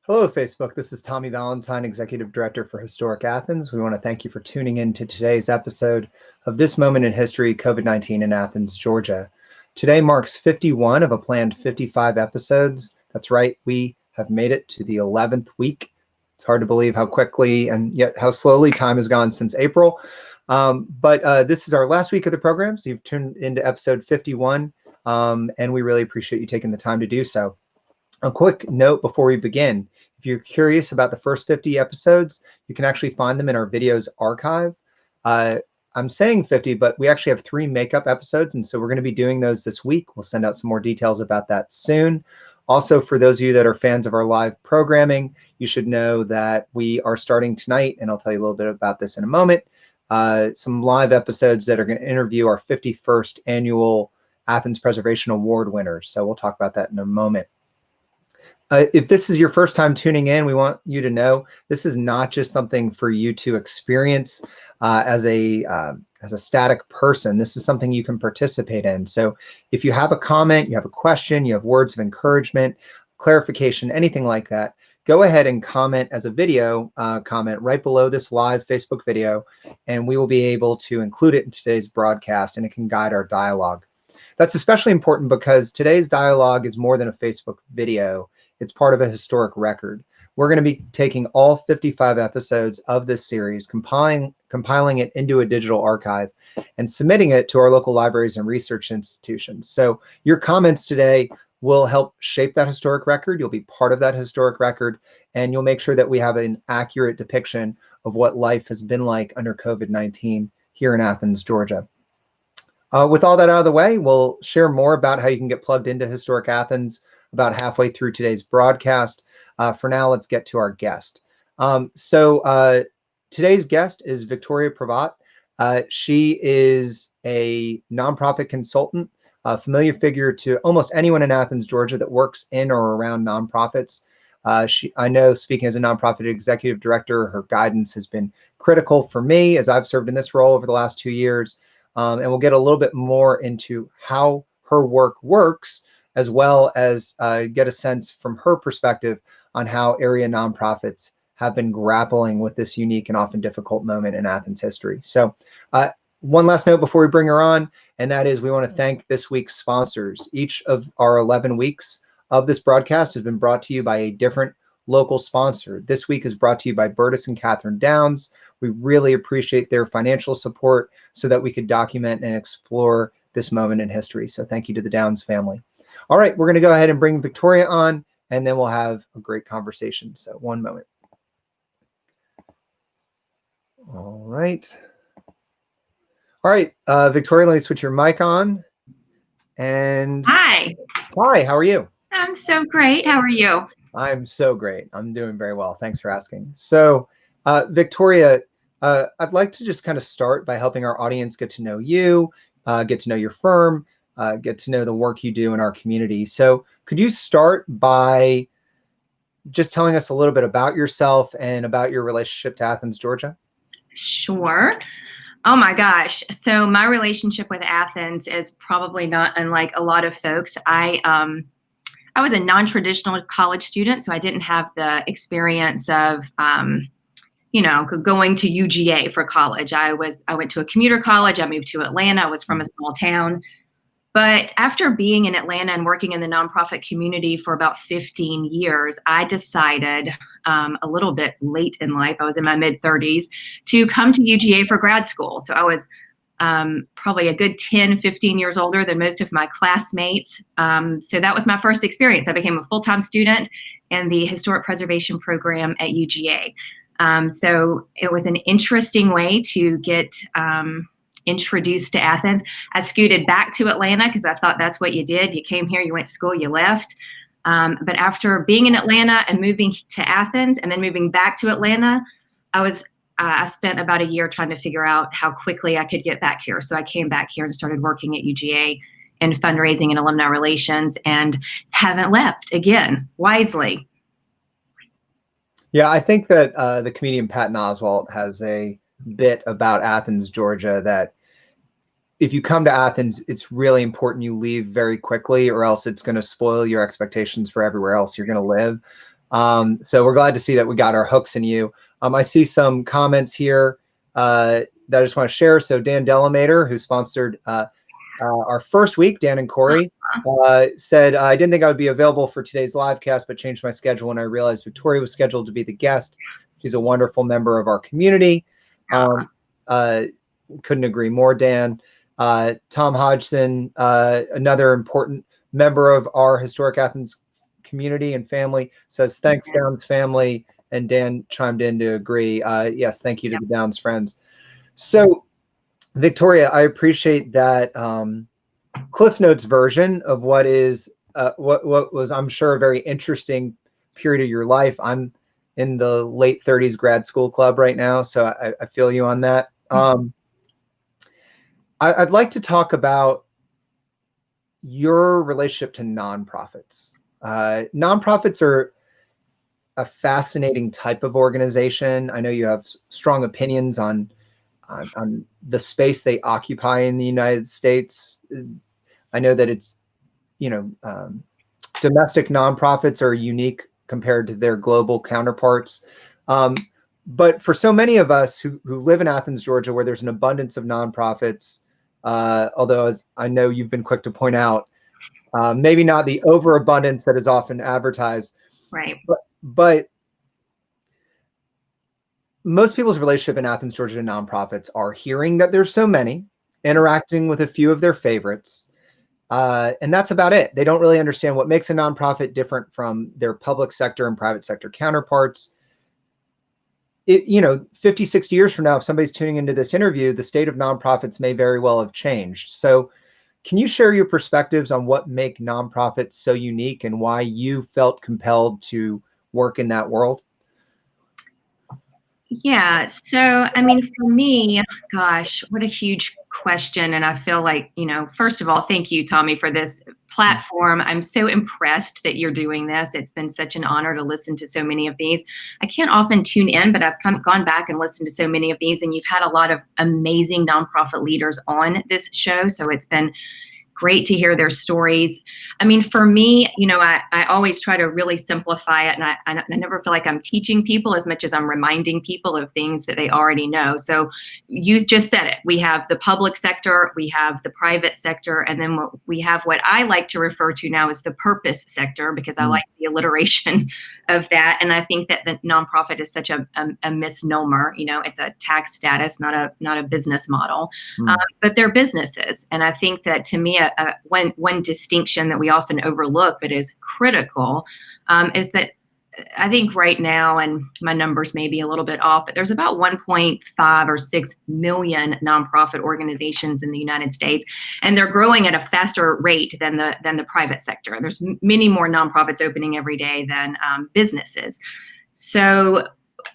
Hello, Facebook. This is Tommy Valentine, Executive Director for Historic Athens. We want to thank you for tuning in to today's episode of This Moment in History, COVID-19 in Athens, Georgia. Today marks 51 of a planned 55 episodes. That's right, we have made it to the 11th week. It's hard to believe how quickly and yet how slowly time has gone since April. But this is our last week of the program, so you've tuned into episode 51, and we really appreciate you taking the time to do so. A quick note before we begin. If you're curious about the first 50 episodes, you can actually find them in our videos archive. I'm saying 50, but we actually have 3 makeup episodes, and so we're going to be doing those this week. We'll send out some more details about that soon. Also, for those of you that are fans of our live programming, you should know that we are starting tonight, and I'll tell you a little bit about this in a moment, some live episodes that are going to interview our 51st annual Athens Preservation Award winners. So we'll talk about that in a moment. If this is your first time tuning in, we want you to know this is not just something for you to experience as a static person. This is something you can participate in. So if you have a comment, you have a question, you have words of encouragement, clarification, anything like that, go ahead and comment as a video comment right below this live Facebook video, and we will be able to include it in today's broadcast, and it can guide our dialogue. That's especially important because today's dialogue is more than a Facebook video. It's part of a historic record. We're going to be taking all 55 episodes of this series, compiling it into a digital archive, and submitting it to our local libraries and research institutions. So your comments today will help shape that historic record. You'll be part of that historic record, and you'll make sure that we have an accurate depiction of what life has been like under COVID-19 here in Athens, Georgia. With all that out of the way, we'll share more about how you can get plugged into Historic Athens about halfway through today's broadcast. For now, let's get to our guest. Today's guest is Victoria Prevatt. She is a nonprofit consultant, a familiar figure to almost anyone in Athens, Georgia that works in or around nonprofits. I know, speaking as a nonprofit executive director, her guidance has been critical for me as I've served in this role over the last 2 years. And we'll get a little bit more into how her work works, as well as get a sense from her perspective on how area nonprofits have been grappling with this unique and often difficult moment in Athens history. So one last note before we bring her on, and that is we want to thank this week's sponsors. Each of our 11 weeks of this broadcast has been brought to you by a different local sponsor. This week is brought to you by Bertus and Catherine Downs. We really appreciate their financial support so that we could document and explore this moment in history. So thank you to the Downs family. All right, we're going to go ahead and bring Victoria on, and then we'll have a great conversation. So one moment. All right. Victoria, let me switch your mic on. And Hi, how are you? I'm so great. How are you? I'm so great. I'm doing very well. Thanks for asking. So, Victoria, I'd like to just kind of start by helping our audience get to know you, get to know your firm, get to know the work you do in our community. So could you start by just telling us a little bit about yourself and about your relationship to Athens, Georgia? Sure. Oh my gosh. So my relationship with Athens is probably not unlike a lot of folks. I was a non-traditional college student, so I didn't have the experience of going to UGA for college. I went to a commuter college. I moved to Atlanta. I was from a small town. But after being in Atlanta and working in the nonprofit community for about 15 years, I decided a little bit late in life, I was in my mid-30s, to come to UGA for grad school. So I was probably a good 10, 15 years older than most of my classmates. So that was my first experience. I became a full-time student in the Historic Preservation program at UGA. So it was an interesting way to get introduced to Athens. I scooted back to Atlanta because I thought that's what you did. You came here, you went to school, you left. But after being in Atlanta and moving to Athens and then moving back to Atlanta, I spent about a year trying to figure out how quickly I could get back here. So I came back here and started working at UGA in fundraising and alumni relations, and haven't left again, wisely. Yeah, I think that the comedian Patton Oswalt has a bit about Athens, Georgia, that if you come to Athens, it's really important you leave very quickly, or else it's going to spoil your expectations for everywhere else you're going to live. So we're glad to see that we got our hooks in you. I see some comments here that I just want to share. So Dan Delamater, who sponsored our first week, Dan and Corey, said, I didn't think I would be available for today's live cast, but changed my schedule when I realized Victoria was scheduled to be the guest. She's a wonderful member of our community. Couldn't agree more, Dan. Tom Hodgson, another important member of our Historic Athens community and family, says, thanks, Downs family. And Dan chimed in to agree. Yes, thank you to the Downs friends. So, Victoria, I appreciate that Cliff Notes version of what is what was, I'm sure, a very interesting period of your life. I'm in the late 30s grad school club right now, so I feel you on that. I'd like to talk about your relationship to nonprofits. Nonprofits are a fascinating type of organization. I know you have strong opinions on the space they occupy in the United States. I know that it's, domestic nonprofits are unique compared to their global counterparts. But for so many of us who live in Athens, Georgia, where there's an abundance of nonprofits, although, as I know you've been quick to point out, maybe not the overabundance that is often advertised. Right. But most people's relationship in Athens, Georgia to nonprofits are hearing that there's so many, interacting with a few of their favorites, and that's about it. They don't really understand what makes a nonprofit different from their public sector and private sector counterparts. 50, 60 years from now, if somebody's tuning into this interview, the state of nonprofits may very well have changed. So can you share your perspectives on what make nonprofits so unique and why you felt compelled to work in that world? Yeah. So, I mean, for me, gosh, what a huge question. And I feel like, first of all, thank you, Tommy, for this platform. I'm so impressed that you're doing this. It's been such an honor to listen to so many of these. I can't often tune in, but I've gone back and listened to so many of these, and you've had a lot of amazing nonprofit leaders on this show. So it's been great to hear their stories. I mean, for me, I always try to really simplify it, and I never feel like I'm teaching people as much as I'm reminding people of things that they already know. So you just said it. We have the public sector, we have the private sector, and then we have what I like to refer to now as the purpose sector, because I like the alliteration of that. And I think that the nonprofit is such a misnomer. It's a tax status, not a business model, but they're businesses. And I think that, to me, one distinction that we often overlook but is critical is that I think right now, and my numbers may be a little bit off, but there's about 1.5 or 6 million nonprofit organizations in the United States, and they're growing at a faster rate than the private sector. There's many more nonprofits opening every day than businesses. So,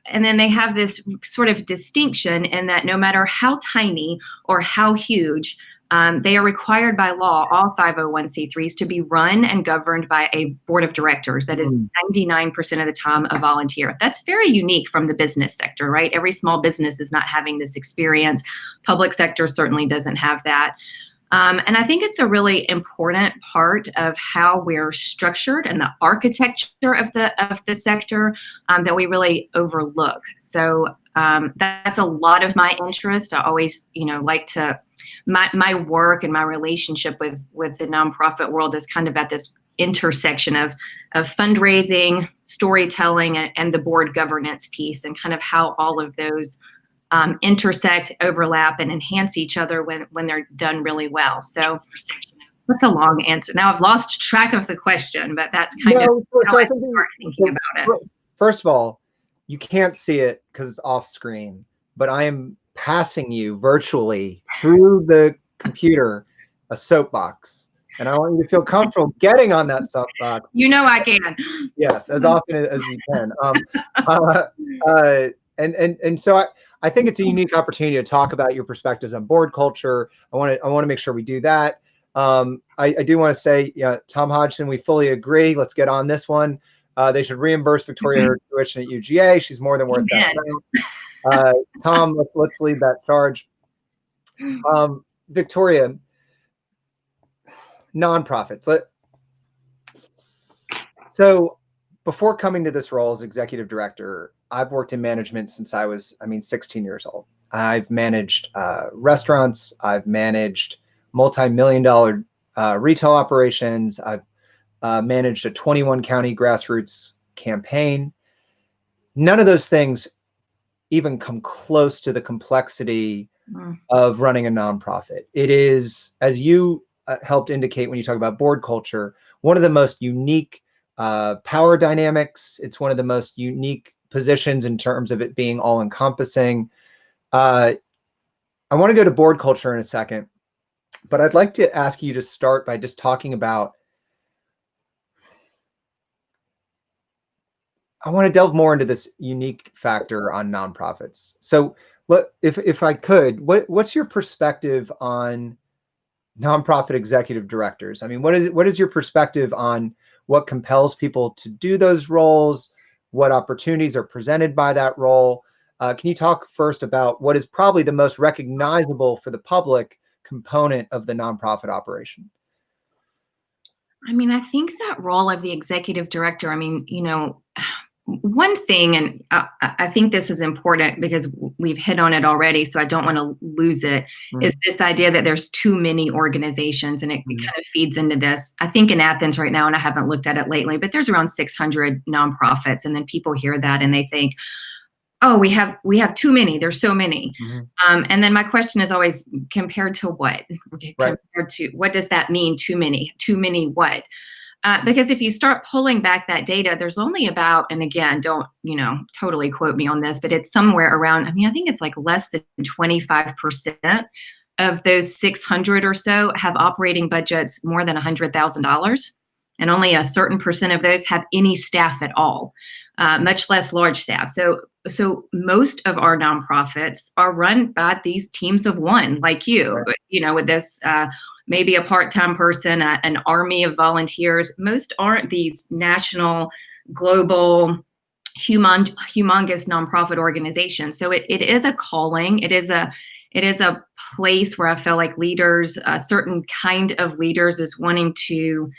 and then they have this sort of distinction in that no matter how tiny or how huge, they are required by law, all 501c3s, to be run and governed by a board of directors that is 99% of the time a volunteer. That's very unique from the business sector, right? Every small business is not having this experience. Public sector certainly doesn't have that. And I think it's a really important part of how we're structured and the architecture of the sector that we really overlook. So that's a lot of my interest. I always, like to, my work and my relationship with the nonprofit world is kind of at this intersection of fundraising, storytelling, and the board governance piece, and kind of how all of those intersect, overlap, and enhance each other when they're done really well. So that's a long answer. Now I've lost track of the question, but that's kind of how I start thinking about it. First of all, you can't see it because it's off screen, but I am passing you virtually through the computer a soapbox, and I want you to feel comfortable getting on that soapbox. I can. Yes, as often as you can. And so I think it's a unique opportunity to talk about your perspectives on board culture. I want to make sure we do that. I do want to say, Tom Hodgson, we fully agree. Let's get on this one. They should reimburse Victoria her tuition at UGA. She's more than worth that amount. Tom, let's lead that charge. Victoria, nonprofits. So before coming to this role as executive director, I've worked in management since I was, 16 years old. I've managed restaurants. I've managed multi-million dollar retail operations. I've managed a 21 county grassroots campaign. None of those things even come close to the complexity of running a nonprofit. It is, as you helped indicate when you talk about board culture, one of the most unique power dynamics. It's one of the most unique positions in terms of it being all encompassing. I want to go to board culture in a second, but I'd like to ask you to start by just talking about, I want to delve more into this unique factor on nonprofits. So if I could, what's your perspective on nonprofit executive directors? I mean, what is your perspective on what compels people to do those roles? What opportunities are presented by that role? Can you talk first about what is probably the most recognizable for the public component of the nonprofit operation? I mean, I think that role of the executive director, one thing, and I think this is important because we've hit on it already, so I don't want to lose it, is this idea that there's too many organizations, and it kind of feeds into this. I think in Athens right now, and I haven't looked at it lately, but there's around 600 nonprofits, and then people hear that and they think, oh, we have too many. There's so many. And then my question is always, compared to what? Right. Compared to what does that mean? Too many? Too many what? Because if you start pulling back that data, there's only about, and again, don't totally quote me on this, but it's somewhere around, I think it's like less than 25% of those 600 or so have operating budgets more than $100,000. And only a certain percent of those have any staff at all, much less large staff. So most of our nonprofits are run by these teams of one, like you, Right. with this maybe a part-time person, an army of volunteers. Most aren't these national, global, humongous nonprofit organizations. So it is a calling. It is a place where I feel like leaders, a certain kind of leaders, is wanting to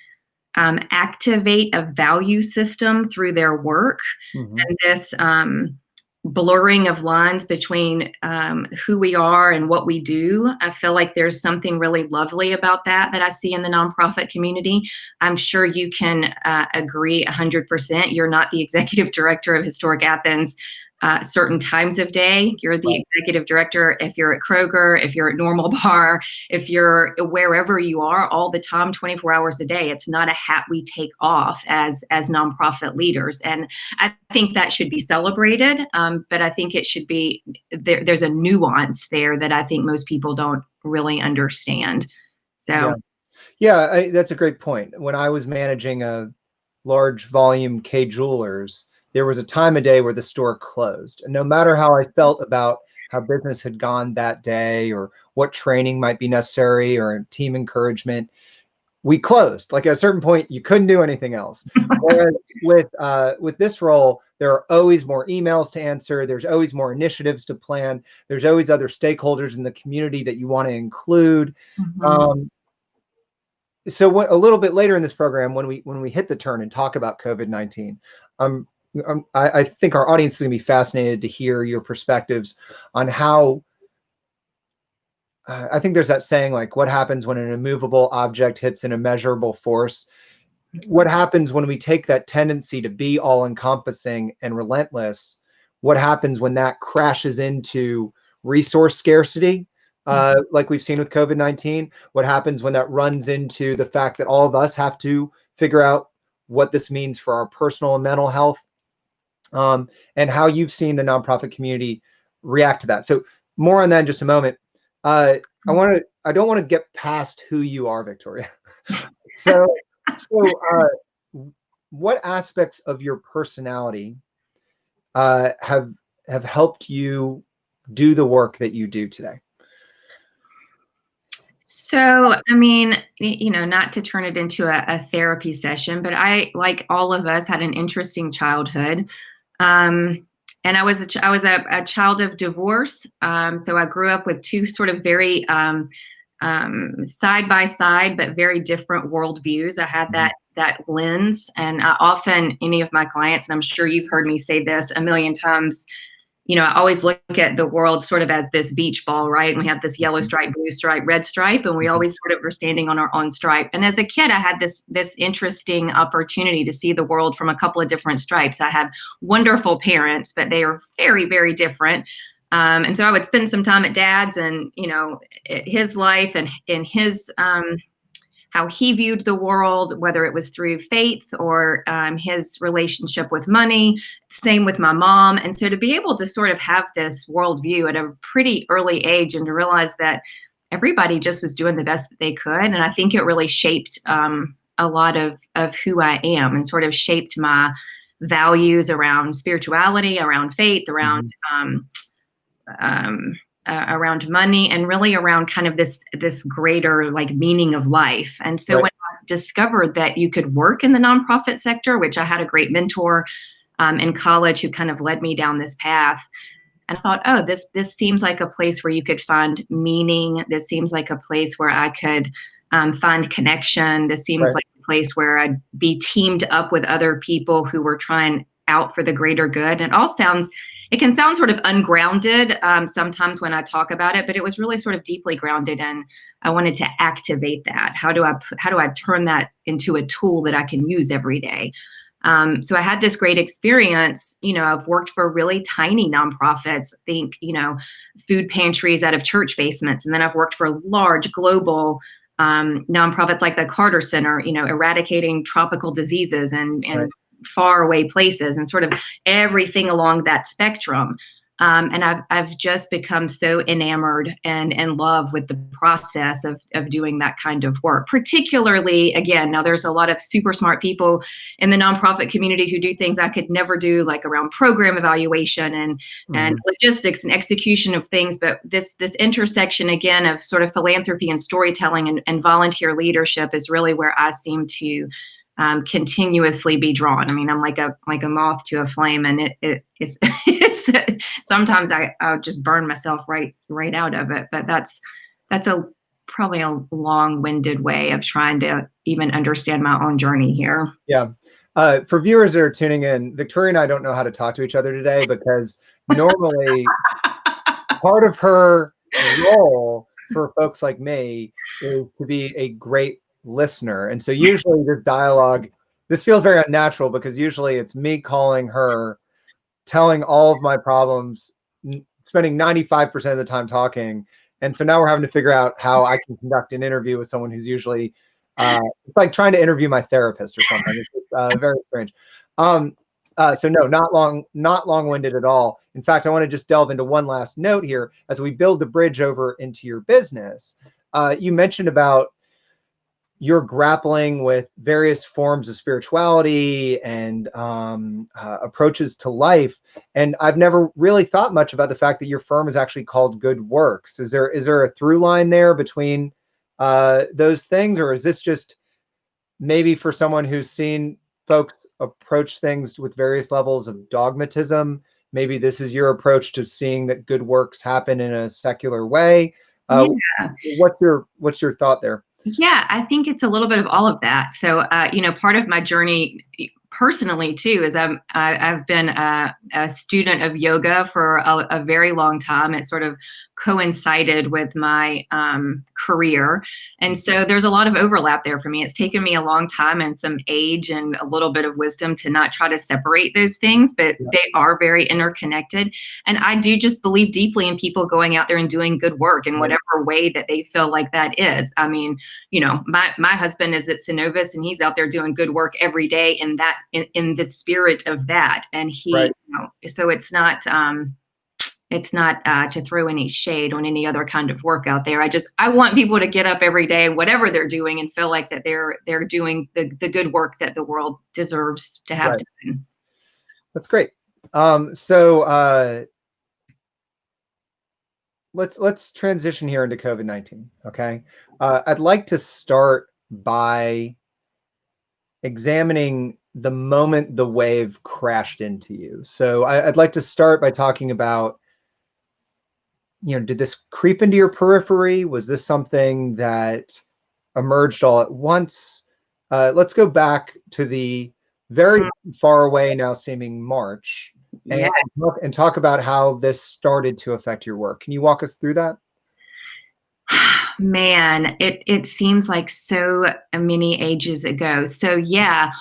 activate a value system through their work, and this blurring of lines between who we are and what we do. I feel like there's something really lovely about that I see in the nonprofit community. I'm sure you can agree 100%. You're not the executive director of Historic Athens certain times of day. You're the executive director if you're at Kroger, if you're at Normal Bar, if you're wherever you are all the time, 24 hours a day. It's not a hat we take off as nonprofit leaders. And I think that should be celebrated. But I think it should be, there's a nuance there that I think most people don't really understand. So. Yeah, that's a great point. When I was managing a large volume K Jewelers, there was a time of day where the store closed. And no matter how I felt about how business had gone that day or what training might be necessary or team encouragement, we closed. Like at a certain point, you couldn't do anything else. Whereas with this role, there are always more emails to answer. There's always more initiatives to plan. There's always other stakeholders in the community that you want to include. So a little bit later in this program, when we hit the turn and talk about COVID-19, I think our audience is going to be fascinated to hear your perspectives on how. I think there's that saying, like, what happens when an immovable object hits an immeasurable force? What happens when we take that tendency to be all-encompassing and relentless? What happens when that crashes into resource scarcity, like we've seen with COVID-19? What happens when that runs into the fact that all of us have to figure out what this means for our personal and mental health? And how you've seen the nonprofit community react to that. So more on that in just a moment. I don't want to get past who you are, Victoria. So what aspects of your personality have helped you do the work that you do today? So, not to turn it into a therapy session, but I, like all of us, had an interesting childhood. And I was a child of divorce. So I grew up with two sort of very side by side, but very different worldviews. I had that that lens. And I often, any of my clients, and I'm sure you've heard me say this a million times, I always look at the world sort of as this beach ball, right? And we have this yellow stripe, blue stripe, red stripe, and we always sort of are standing on our own stripe. And as a kid, I had this interesting opportunity to see the world from a couple of different stripes. I had wonderful parents, but they are very, very different. And so I would spend some time at Dad's, and his life and his how he viewed the world, whether it was through faith or his relationship with money. Same with my mom. And so to be able to sort of have this worldview at a pretty early age, and to realize that everybody just was doing the best that they could. And I think it really shaped a lot of who I am, and sort of shaped my values around spirituality, around faith, around around money, and really around kind of this greater like meaning of life. And so when I discovered that you could work in the nonprofit sector, which I had a great mentor in college who kind of led me down this path, and I thought, oh, this seems like a place where you could find meaning. This seems like a place where I could find connection. This seems like a place where I'd be teamed up with other people who were trying out for the greater good. And it can sound sort of ungrounded sometimes when I talk about it, but it was really sort of deeply grounded, and I wanted to activate that. How do I turn that into a tool that I can use every day? So I had this great experience. I've worked for really tiny nonprofits, think, food pantries out of church basements. And then I've worked for large global nonprofits like the Carter Center, eradicating tropical diseases and far away places, and sort of everything along that spectrum. And I've just become so enamored and in love with the process of doing that kind of work. Particularly, again, now there's a lot of super smart people in the nonprofit community who do things I could never do, like around program evaluation and logistics and execution of things. But this intersection, again, of sort of philanthropy and storytelling and volunteer leadership is really where I seem to continuously be drawn. I mean, I'm like a moth to a flame, and it's sometimes I'll just burn myself right out of it. But that's probably a long-winded way of trying to even understand my own journey here. Yeah. For viewers that are tuning in, Victoria and I don't know how to talk to each other today, because normally part of her role for folks like me is to be a great listener. And so usually this feels very unnatural, because usually it's me calling her, telling all of my problems, spending 95% of the time talking. And so now we're having to figure out how I can conduct an interview with someone who's usually, it's like trying to interview my therapist or something. It's very strange. So no, not long-winded at all. In fact, I want to just delve into one last note here as we build the bridge over into your business. You mentioned about you're grappling with various forms of spirituality and approaches to life. And I've never really thought much about the fact that your firm is actually called Good Works. Is there a through line there between those things, or is this just maybe for someone who's seen folks approach things with various levels of dogmatism? Maybe this is your approach to seeing that good works happen in a secular way. What's your thought there? Yeah, I think it's a little bit of all of that. So, part of my journey personally too is I've been a student of yoga for a very long time. It sort of coincided with my career, and so there's a lot of overlap there for me. It's taken me a long time and some age and a little bit of wisdom to not try to separate those things, but they are very interconnected. And I do just believe deeply in people going out there and doing good work in whatever way that they feel like that is. I mean, my husband is at Synovus, and he's out there doing good work every day in the spirit of that. And he, so it's not to throw any shade on any other kind of work out there. I want people to get up every day, whatever they're doing, and feel like that they're doing the good work that the world deserves to have done. That's great. So let's transition here into COVID-19. Okay. I'd like to start by examining the moment the wave crashed into you. So I'd like to start by talking about, did this creep into your periphery? Was this something that emerged all at once? let's go back to the very far away now seeming March, Yeah. and talk about how this started to affect your work. Can you walk us through that? Man, it seems like so many ages ago. So yeah,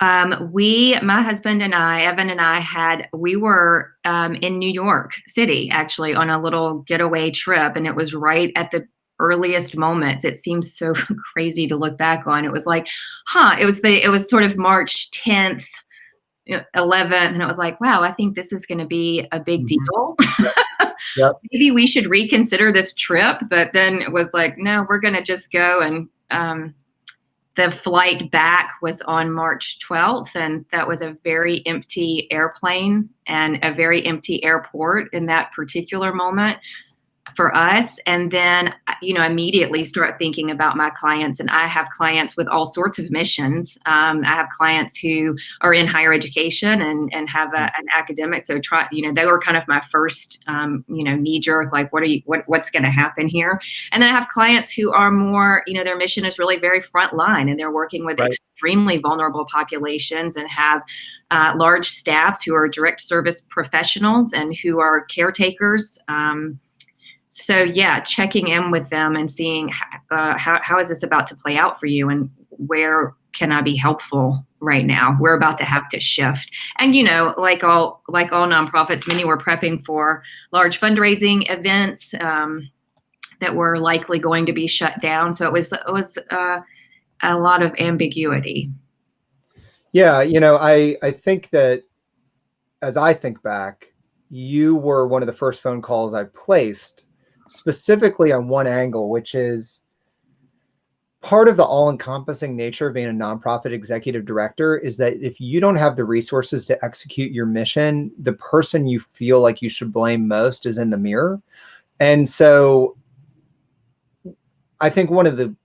my husband and I, Evan and I we were in New York City actually on a little getaway trip, and it was right at the earliest moments. It seems so crazy to look back on. It was like, it was sort of March 10th, 11th, and it was like, wow, I think this is going to be a big deal. Yep. Maybe we should reconsider this trip. But then it was like, no, we're going to just go. And the flight back was on March 12th, and that was a very empty airplane and a very empty airport in that particular moment for us. And then, immediately start thinking about my clients. And I have clients with all sorts of missions. I have clients who are in higher education and have an academic. So they were kind of my first, knee jerk, like, what's going to happen here? And then I have clients who are more, their mission is really very front line, and they're working with extremely vulnerable populations and have large staffs who are direct service professionals and who are caretakers. So yeah, checking in with them and seeing how is this about to play out for you, and where can I be helpful right now? We're about to have to shift. And like all nonprofits, many were prepping for large fundraising events that were likely going to be shut down. So it was a lot of ambiguity. Yeah, I think that as I think back, you were one of the first phone calls I placed specifically on one angle, which is part of the all-encompassing nature of being a nonprofit executive director is that if you don't have the resources to execute your mission, the person you feel like you should blame most is in the mirror. And so I think one of the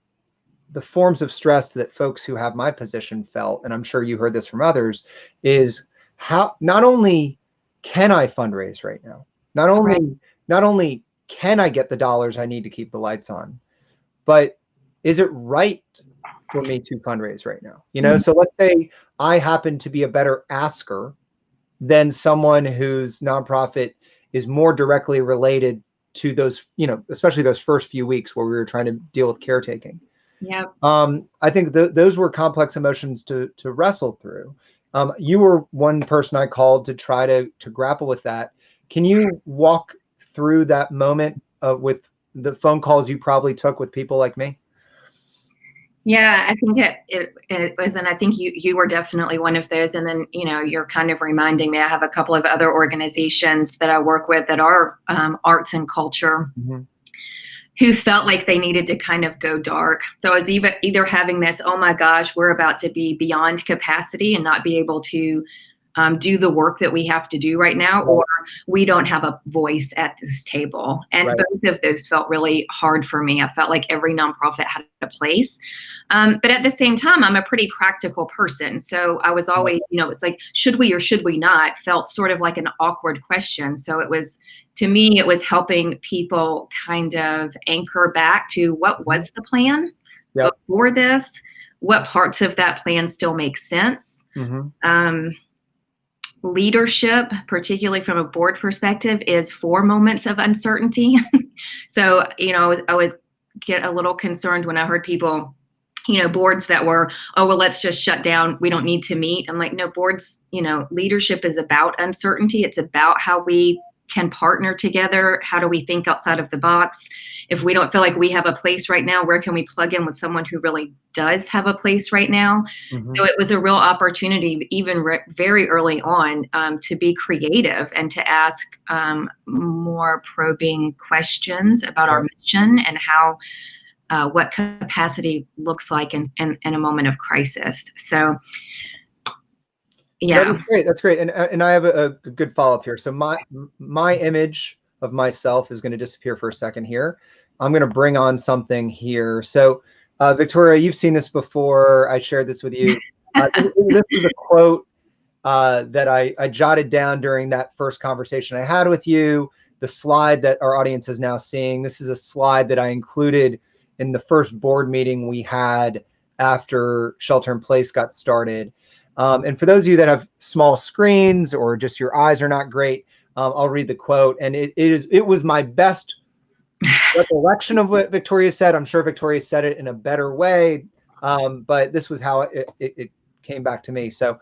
forms of stress that folks who have my position felt, and I'm sure you heard this from others, is how not only can I fundraise right now, not only can I get the dollars I need to keep the lights on, but is it right for me to fundraise right now? So let's say I happen to be a better asker than someone whose nonprofit is more directly related to those, especially those first few weeks where we were trying to deal with caretaking. Yeah. I think those were complex emotions to wrestle through. You were one person I called to try to grapple with that. Can you walk through that moment with the phone calls you probably took with people like me? Yeah, I think it was, and I think you were definitely one of those. And then, you're kind of reminding me, I have a couple of other organizations that I work with that are arts and culture, who felt like they needed to kind of go dark. So I was either having this, oh my gosh, we're about to be beyond capacity and not be able to do the work that we have to do right now, or we don't have a voice at this table. And both of those felt really hard for me. I felt like every nonprofit had a place. But at the same time, I'm a pretty practical person. So I was always, it's like, should we or should we not, felt sort of like an awkward question. So to me, it was helping people kind of anchor back to what was the plan before this, what parts of that plan still make sense. Leadership, particularly from a board perspective, is for moments of uncertainty. So, I would get a little concerned when I heard people, boards that were, oh, well, let's just shut down. We don't need to meet. I'm like, no, boards, leadership is about uncertainty. It's about how we can partner together. How do we think outside of the box? If we don't feel like we have a place right now, where can we plug in with someone who really does have a place right now? So it was a real opportunity, even very early on, to be creative and to ask more probing questions about our mission and how what capacity looks like in a moment of crisis. So yeah. That's great. And I have a good follow-up here. So my image of myself is going to disappear for a second here. I'm going to bring on something here. So Victoria, you've seen this before. I shared this with you. This is a quote that I jotted down during that first conversation I had with you. The slide that our audience is now seeing, this is a slide that I included in the first board meeting we had after shelter in place got started. And for those of you that have small screens or just your eyes are not great, I'll read the quote. And it was my best recollection of what Victoria said. I'm sure Victoria said it in a better way, but this was how it came back to me. So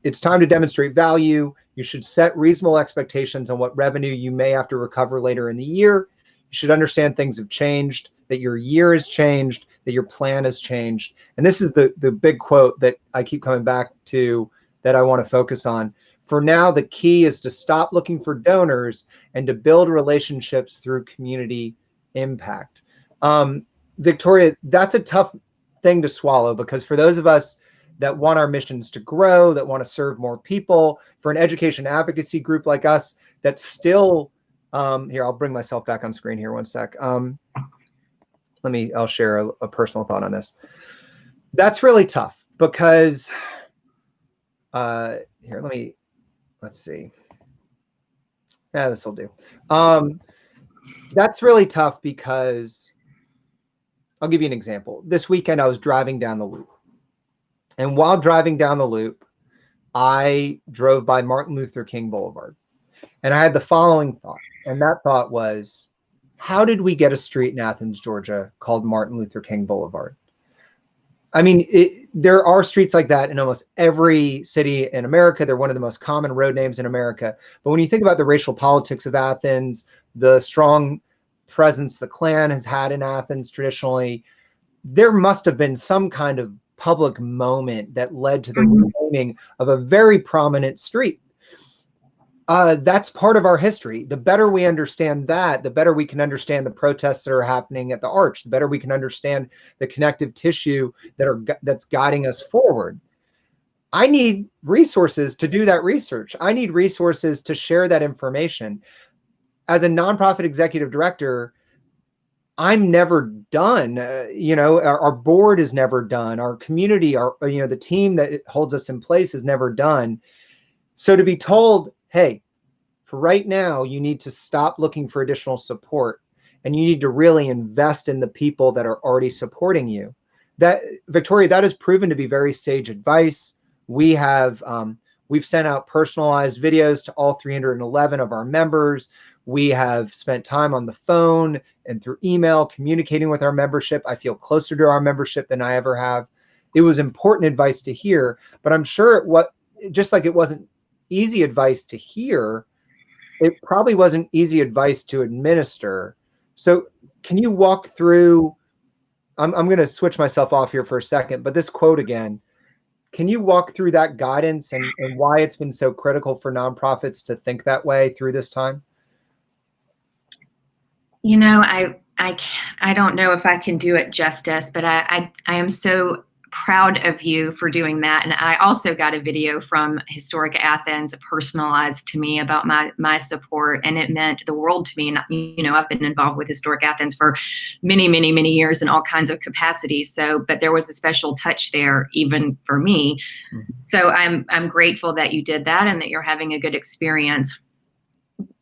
it's time to demonstrate value. You should set reasonable expectations on what revenue you may have to recover later in the year. You should understand things have changed, that your year has changed, that your plan has changed. And this is the big quote that I keep coming back to that I want to focus on. For now, the key is to stop looking for donors and to build relationships through community impact. Victoria, that's a tough thing to swallow, because for those of us that want our missions to grow, that want to serve more people, for an education advocacy group like us that still, here, I'll bring myself back on screen here one sec. I'll share a personal thought on this. That's really tough because, here, let's see. Yeah, this will do. That's really tough because I'll give you an example. This weekend, I was driving down the loop. And while driving down the loop, I drove by Martin Luther King Boulevard. And I had the following thought. And that thought was, how did we get a street in Athens, Georgia called Martin Luther King Boulevard? I mean, there are streets like that in almost every city in America. They're one of the most common road names in America. But when you think about the racial politics of Athens, the strong presence the Klan has had in Athens traditionally, there must have been some kind of public moment that led to the renaming of a very prominent street. That's part of our history. The better we understand that, the better we can understand the protests that are happening at the Arch, the better we can understand the connective tissue that's guiding us forward. I need resources to do that research. I need resources to share that information. As a nonprofit executive director, I'm never done. Our board is never done. Our community, the team that holds us in place is never done. So to be told, hey, for right now, you need to stop looking for additional support and you need to really invest in the people that are already supporting you. That, Victoria, that has proven to be very sage advice. We've sent out personalized videos to all 311 of our members. We have spent time on the phone and through email communicating with our membership. I feel closer to our membership than I ever have. It was important advice to hear, but I'm sure just like it wasn't easy advice to hear, it probably wasn't easy advice to administer. So can you walk through, I'm going to switch myself off here for a second, but this quote again, can you walk through that guidance and why it's been so critical for nonprofits to think that way through this time? I don't know if I can do it justice, but I am so proud of you for doing that. And I also got a video from Historic Athens personalized to me about my support, and it meant the world to me. And I've been involved with Historic Athens for many, many, many years in all kinds of capacities. But there was a special touch there even for me. Mm-hmm. So I'm grateful that you did that and that you're having a good experience.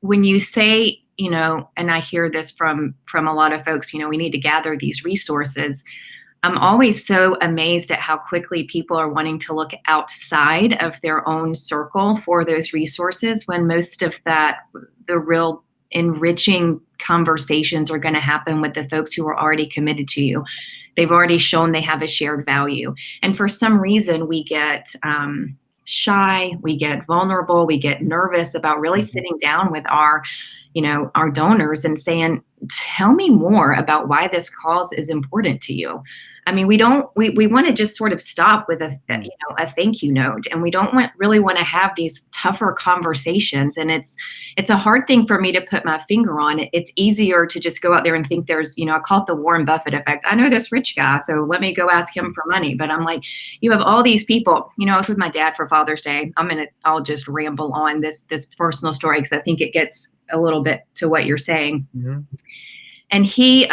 When you say, and I hear this from a lot of folks, we need to gather these resources. I'm always so amazed at how quickly people are wanting to look outside of their own circle for those resources, when most of the real enriching conversations are going to happen with the folks who are already committed to you. They've already shown they have a shared value. And for some reason, we get shy, we get vulnerable, we get nervous about really sitting down with our donors and saying, tell me more about why this cause is important to you. I mean, we want to just sort of stop with a thank you note, and we don't really want to have these tougher conversations. And it's a hard thing for me to put my finger on. It's easier to just go out there and think there's, I call it the Warren Buffett effect. I know this rich guy, so let me go ask him for money. But I'm like, you have all these people. I was with my dad for Father's Day. I'll just ramble on this personal story because I think it gets a little bit to what you're saying. Mm-hmm. And he,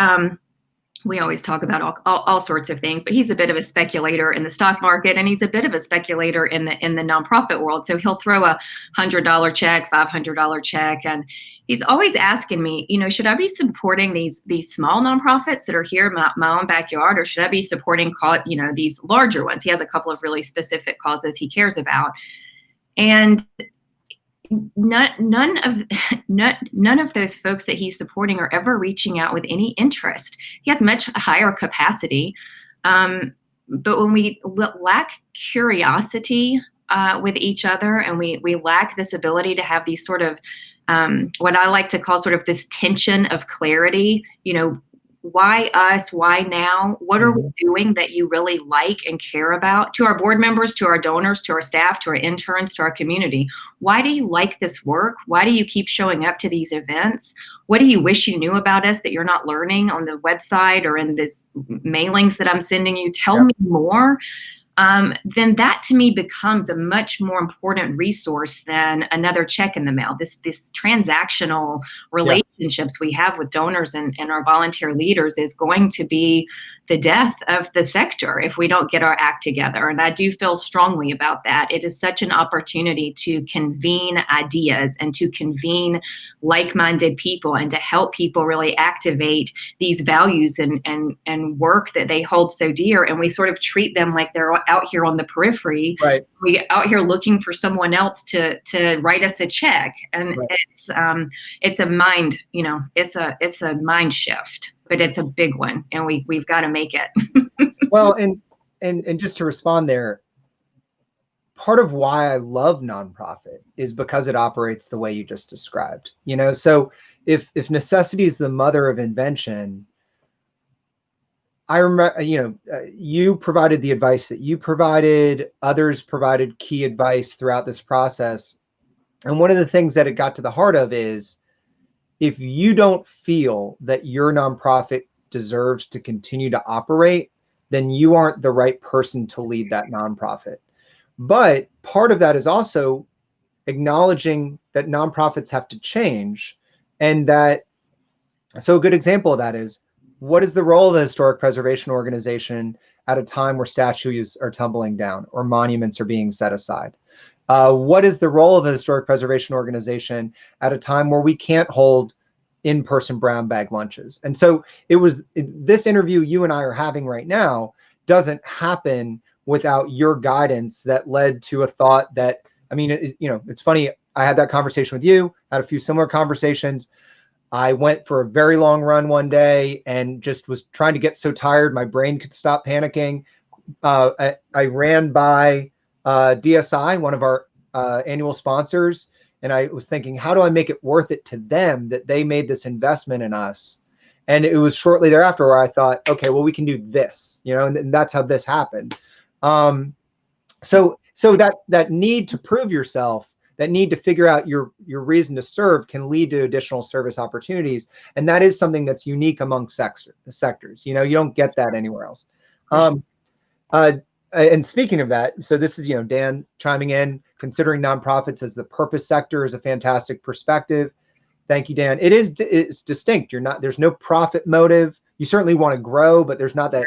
we always talk about all sorts of things, but he's a bit of a speculator in the stock market, and he's a bit of a speculator in the nonprofit world. So he'll throw a $100 check, $500 check, and He's always asking me, should I be supporting these small nonprofits that are here in my own backyard, or should I be supporting these larger ones? He has a couple of really specific causes he cares about, and none of none of those folks that he's supporting are ever reaching out with any interest. He has much higher capacity, but when we lack curiosity with each other, and we lack this ability to have these sort of what I like to call sort of this tension of clarity, why us? Why now? What are we doing that you really like and care about? To our board members, to our donors, to our staff, to our interns, to our community, why do you like this work? Why do you keep showing up to these events? What do you wish you knew about us that you're not learning on the website or in this mailings that I'm sending you? Tell me more. Then that to me becomes a much more important resource than another check in the mail. This transactional relationships we have with donors and our volunteer leaders is going to be the death of the sector if we don't get our act together. And I do feel strongly about that. It is such an opportunity to convene ideas and to convene like-minded people and to help people really activate these values and work that they hold so dear. And we sort of treat them like they're out here on the periphery. Right. We out here looking for someone else to write us a check. And it's a mind, it's a mind shift. But it's a big one, and we've got to make it. Well, and just to respond there, part of why I love nonprofit is because it operates the way you just described. So if necessity is the mother of invention, I remember, you provided the advice that you provided, others provided key advice throughout this process. And one of the things that it got to the heart of is, if you don't feel that your nonprofit deserves to continue to operate, then you aren't the right person to lead that nonprofit. But part of that is also acknowledging that nonprofits have to change. And so a good example of that is, what is the role of a historic preservation organization at a time where statues are tumbling down or monuments are being set aside? What is the role of a historic preservation organization at a time where we can't hold in-person brown bag lunches? And so this interview you and I are having right now doesn't happen without your guidance that led to a thought that, it's funny. I had that conversation with you, had a few similar conversations. I went for a very long run one day and just was trying to get so tired my brain could stop panicking. I ran by DSI, one of our annual sponsors, and I was thinking, how do I make it worth it to them that they made this investment in us? And it was shortly thereafter where I thought, okay, well, we can do this, and that's how this happened. So that need to prove yourself, that need to figure out your reason to serve, can lead to additional service opportunities, and that is something that's unique among sectors. You don't get that anywhere else. And speaking of that, so this is, Dan chiming in, considering nonprofits as the purpose sector is a fantastic perspective. Thank you, Dan. It's distinct. There's no profit motive. You certainly want to grow, but there's not that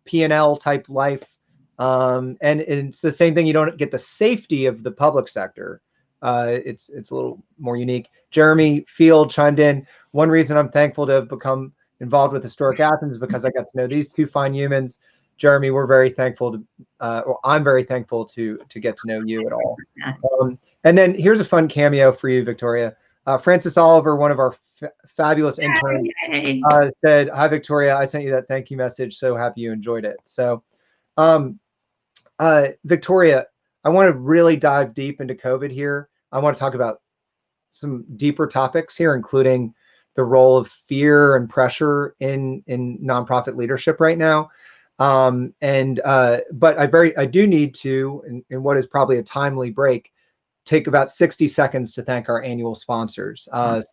P&L type life. And it's the same thing. You don't get the safety of the public sector. It's a little more unique. Jeremy Field chimed in. One reason I'm thankful to have become involved with Historic Athens is because I got to know these two fine humans. Jeremy, we're very thankful I'm very thankful to get to know you at all. And then here's a fun cameo for you, Victoria. Francis Oliver, one of our fabulous interns, said, "Hi, Victoria. I sent you that thank you message. So happy you enjoyed it." So, Victoria, I want to really dive deep into COVID here. I want to talk about some deeper topics here, including the role of fear and pressure in nonprofit leadership right now. But I do need to, in what is probably a timely break, take about 60 seconds to thank our annual sponsors.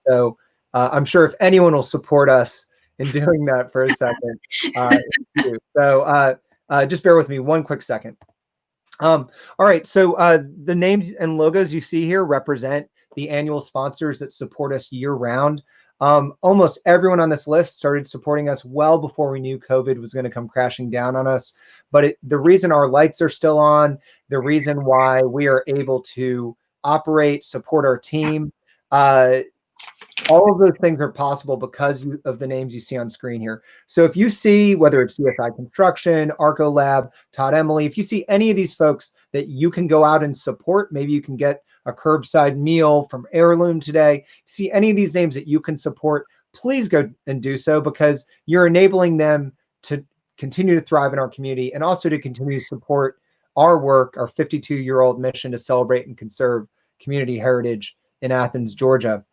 So I'm sure if anyone will support us in doing that for a second, it's you. So just bear with me one quick second. All right, so the names and logos you see here represent the annual sponsors that support us year round. Almost everyone on this list started supporting us well before we knew COVID was going to come crashing down on us. But the reason our lights are still on, the reason why we are able to operate, support our team, All of those things are possible because of the names you see on screen here. So if you see, whether it's USI Construction, Arco Lab, Todd Emily, if you see any of these folks that you can go out and support, maybe you can get a curbside meal from Heirloom today. See any of these names that you can support, please go and do so, because you're enabling them to continue to thrive in our community and also to continue to support our work, our 52-year-old mission to celebrate and conserve community heritage in Athens, Georgia.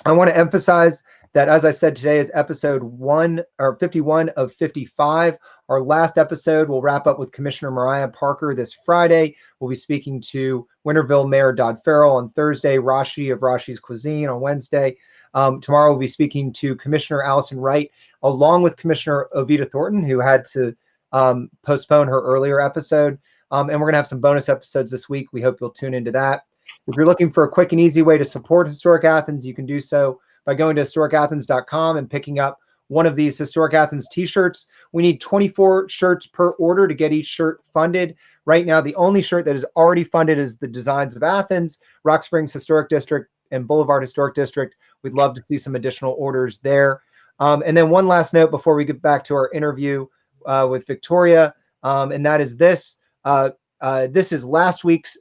I want to emphasize that, as I said, today is episode 51 of 55. Our last episode will wrap up with Commissioner Mariah Parker this Friday. We'll be speaking to Winterville Mayor Dodd Farrell on Thursday, Rashi of Rashi's Cuisine on Wednesday. Tomorrow we'll be speaking to Commissioner Allison Wright, along with Commissioner Ovita Thornton, who had to postpone her earlier episode. And we're going to have some bonus episodes this week. We hope you'll tune into that. If you're looking for a quick and easy way to support Historic Athens, you can do so by going to historicathens.com and picking up one of these Historic Athens t-shirts. We need 24 shirts per order to get each shirt funded. Right now, the only shirt that is already funded is the Designs of Athens, Rock Springs Historic District, and Boulevard Historic District. We'd love to see some additional orders there. And then one last note before we get back to our interview with Victoria, and that is this. This is last week's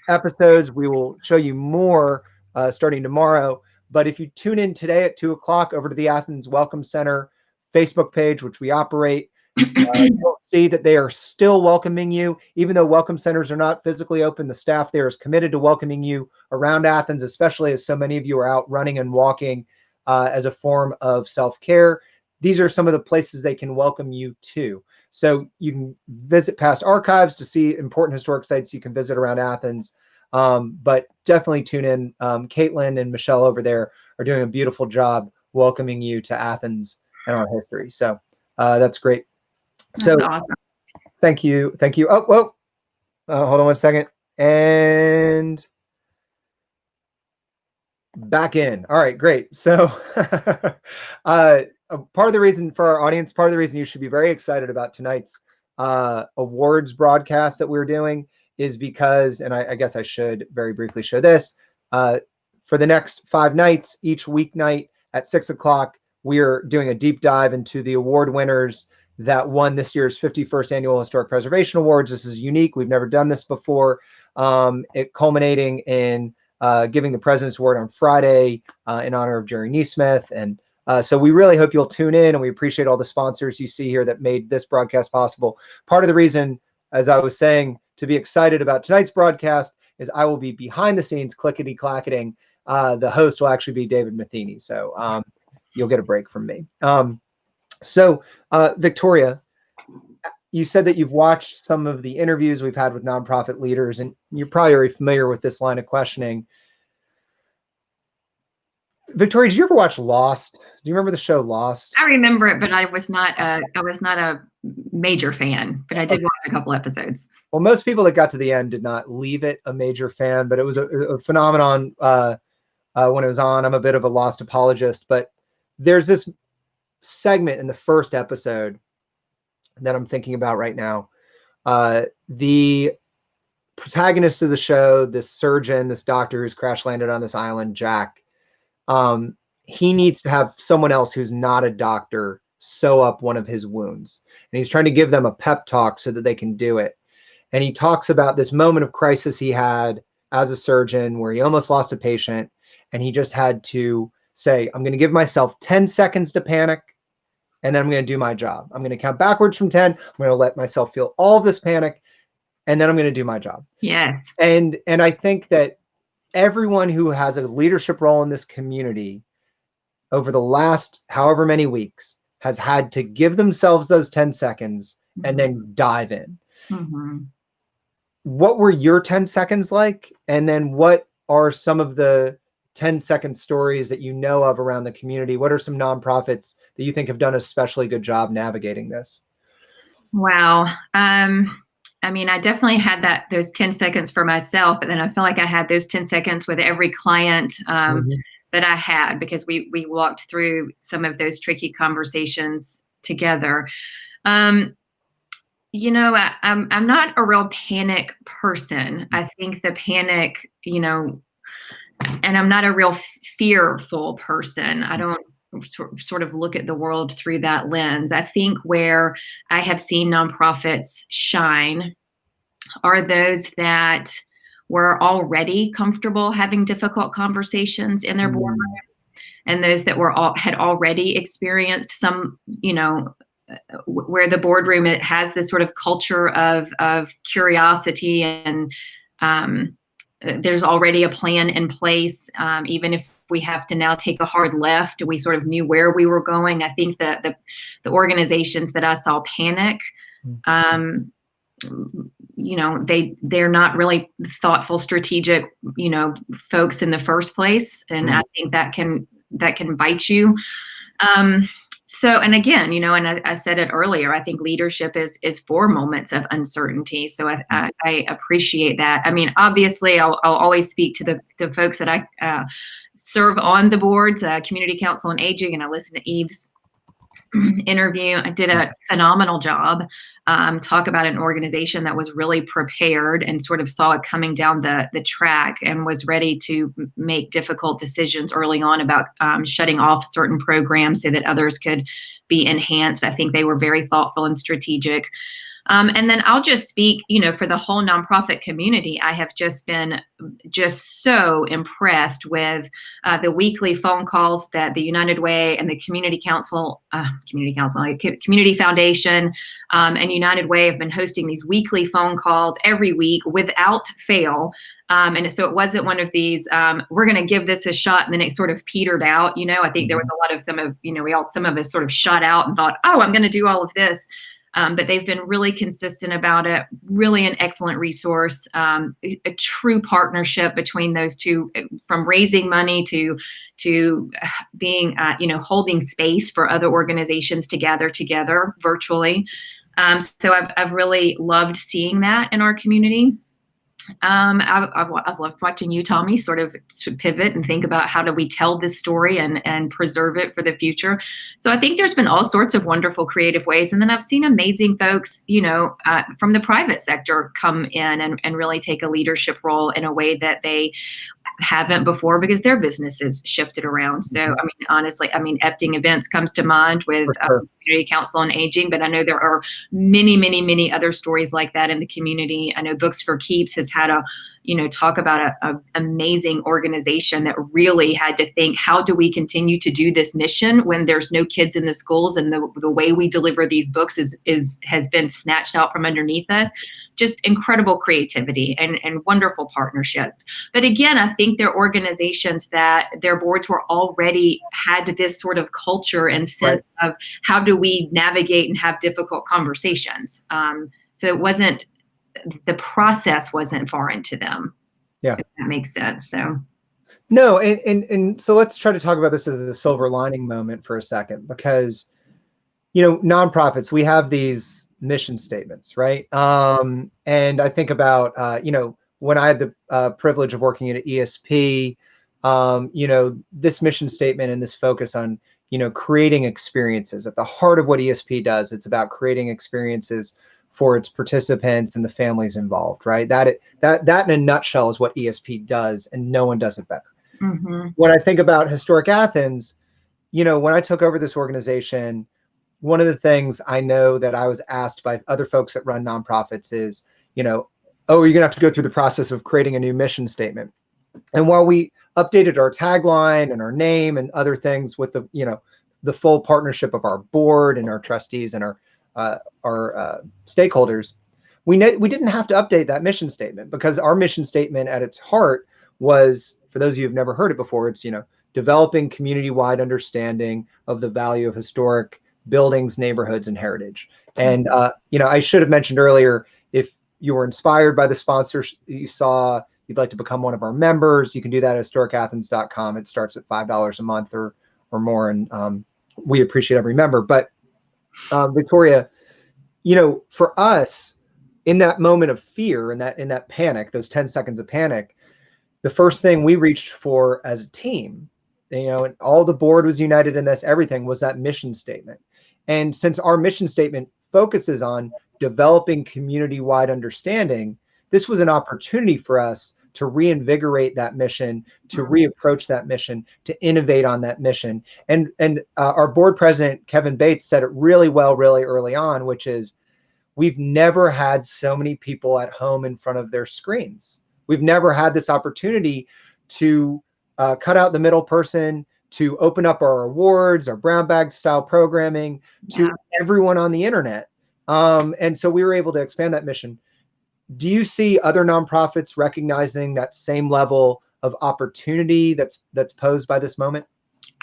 episodes. We will show you more starting tomorrow. But if you tune in today at 2 o'clock over to the Athens Welcome Center Facebook page, which we operate, you'll see that they are still welcoming you. Even though welcome centers are not physically open, the staff there is committed to welcoming you around Athens, especially as so many of you are out running and walking as a form of self-care. These are some of the places they can welcome you to. So you can visit past archives to see important historic sites you can visit around Athens. But definitely tune in. Caitlin and Michelle over there are doing a beautiful job welcoming you to Athens and our history. So that's great. That's awesome. Thank you. Thank you. Oh, whoa. Hold on one second. And back in. All right, great. So part of the reason for our audience, part of the reason you should be very excited about tonight's awards broadcast that we're doing is because, and I guess I should very briefly show this, for the next 5 nights, each weeknight at 6 o'clock, we are doing a deep dive into the award winners that won this year's 51st Annual Historic Preservation Awards. This is unique. We've never done this before. It culminating in giving the President's Award on Friday in honor of Jerry Neesmith. And so we really hope you'll tune in, and we appreciate all the sponsors you see here that made this broadcast possible. Part of the reason, as I was saying, to be excited about tonight's broadcast is I will be behind the scenes clickety-clacketing. The host will actually be David Matheny. So you'll get a break from me. So Victoria, you said that you've watched some of the interviews we've had with nonprofit leaders, and you're probably already familiar with this line of questioning. Victoria, did you ever watch Lost? Do you remember the show Lost? I remember it, but I was not a major fan, but I did watch a couple episodes. Well, most people that got to the end did not leave it a major fan, but it was a phenomenon when it was on. I'm a bit of a Lost apologist, but there's this segment in the first episode that I'm thinking about right now. The protagonist of the show, this surgeon, this doctor who's crash landed on this island, Jack, he needs to have someone else who's not a doctor sew up one of his wounds. And he's trying to give them a pep talk so that they can do it. And he talks about this moment of crisis he had as a surgeon where he almost lost a patient. And he just had to say, I'm going to give myself 10 seconds to panic. And then I'm going to do my job. I'm going to count backwards from 10. I'm going to let myself feel all of this panic. And then I'm going to do my job. Yes. And I think that everyone who has a leadership role in this community over the last however many weeks has had to give themselves those 10 seconds and then dive in. Mm-hmm. What were your 10 seconds like? And then what are some of the 10-second stories that you know of around the community? What are some nonprofits that you think have done a especially good job navigating this? Wow. I mean, I definitely had those 10 seconds for myself, but then I feel like I had those 10 seconds with every client that I had, because we walked through some of those tricky conversations together. You know, I'm not a real panic person. I think the panic, you know, and I'm not a real fearful person. I don't sort of look at the world through that lens. I think where I have seen nonprofits shine are those that were already comfortable having difficult conversations in their boardrooms, and those that had already experienced some, where the boardroom, it has this sort of culture of curiosity, and there's already a plan in place. Even if we have to now take a hard left, we sort of knew where we were going. I think that the organizations that I saw panic, they're not really thoughtful, strategic, folks in the first place, and I think that can bite you. So, and again, and I said it earlier, I think leadership is for moments of uncertainty. So I appreciate that. I mean, obviously, I'll always speak to the folks that I serve on the boards, Community Council on Aging, and I listen to Eve's interview. I did a phenomenal job. Talk about an organization that was really prepared and sort of saw it coming down the track and was ready to make difficult decisions early on about shutting off certain programs so that others could be enhanced. I think they were very thoughtful and strategic. And then I'll just speak, for the whole nonprofit community. I have just been so impressed with the weekly phone calls that the United Way and the Community Foundation and United Way have been hosting these weekly phone calls every week without fail. And so it wasn't one of these, we're going to give this a shot, and then it sort of petered out. I think there was a lot of some of us sort of shot out and thought, oh, I'm going to do all of this. But they've been really consistent about it, really an excellent resource, a true partnership between those two, from raising money to being, holding space for other organizations to gather together virtually. So I've really loved seeing that in our community. I've loved watching you, Tommy, sort of pivot and think about how do we tell this story and preserve it for the future. So I think there's been all sorts of wonderful creative ways. And then I've seen amazing folks, from the private sector come in and really take a leadership role in a way that they haven't before because their businesses shifted around. So, I mean, honestly, Epting Events comes to mind with Community Council on Aging, but I know there are many, many, many other stories like that in the community. I know Books for Keeps has had talk about a amazing organization that really had to think, how do we continue to do this mission when there's no kids in the schools, and the way we deliver these books has been snatched out from underneath us. Just incredible creativity and wonderful partnership. But again, I think they're organizations that their boards were already had this sort of culture and sense of how do we navigate and have difficult conversations. So it wasn't, the process wasn't foreign to them. Yeah. If that makes sense. So. No, and so let's try to talk about this as a silver lining moment for a second, because, nonprofits, we have these mission statements, right? And I think about, when I had the privilege of working at ESP, this mission statement and this focus on, creating experiences at the heart of what ESP does. It's about creating experiences for its participants and the families involved, right? That in a nutshell is what ESP does, and no one does it better. Mm-hmm. When I think about Historic Athens, when I took over this organization, one of the things I know that I was asked by other folks that run nonprofits is, oh, you're going to have to go through the process of creating a new mission statement. And while we updated our tagline and our name and other things with the full partnership of our board and our trustees and our stakeholders, we didn't have to update that mission statement, because our mission statement at its heart was, for those of you who've never heard it before, it's, developing community-wide understanding of the value of historic buildings, neighborhoods, and heritage. And, I should have mentioned earlier, if you were inspired by the sponsors you saw, you'd like to become one of our members, you can do that at historicathens.com. It starts at $5 a month or more. And we appreciate every member. But Victoria, for us, in that moment of fear, in that panic, those 10 seconds of panic, the first thing we reached for as a team, and all the board was united in this, everything was that mission statement. And since our mission statement focuses on developing community-wide understanding, this was an opportunity for us to reinvigorate that mission, to reapproach that mission, to innovate on that mission. And our board president, Kevin Bates, said it really well, really early on, which is, we've never had so many people at home in front of their screens. We've never had this opportunity to cut out the middle person, to open up our awards, our brown bag style programming to everyone on the internet. And so we were able to expand that mission. Do you see other nonprofits recognizing that same level of opportunity that's posed by this moment?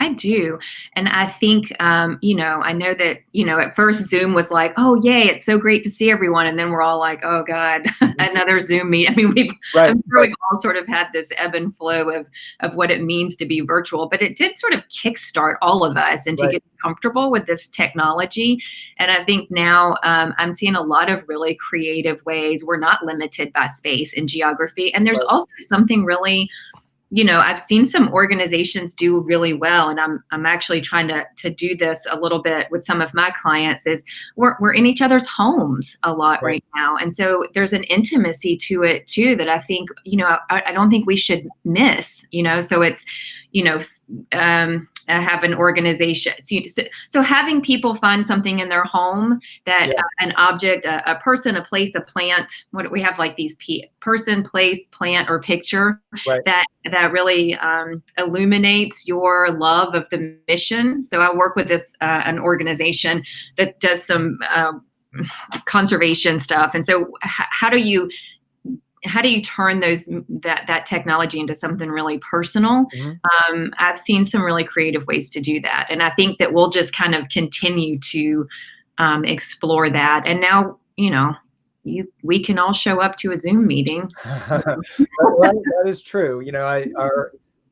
I do. And I think, I know that, at first Zoom was like, oh, yay, it's so great to see everyone. And then we're all like, oh, God, another Zoom meet. I mean, I'm sure we've all sort of had this ebb and flow of what it means to be virtual, but it did sort of kickstart all of us into getting comfortable with this technology. And I think now I'm seeing a lot of really creative ways. We're not limited by space and geography. And there's also something really, I've seen some organizations do really well, and I'm actually trying to do this a little bit with some of my clients. Is we're in each other's homes a lot right now, and so there's an intimacy to it too that I think I don't think we should miss. So it's have an organization. So having people find something in their home that an object, a person, a place, a plant. What do we have, like these person, place, plant, or picture that really illuminates your love of the mission. So I work with an organization that does some conservation stuff. And so how do you turn that technology into something really personal? I've seen some really creative ways to do that. And I think that we'll just kind of continue to explore that. And now, we can all show up to a Zoom meeting. That is true.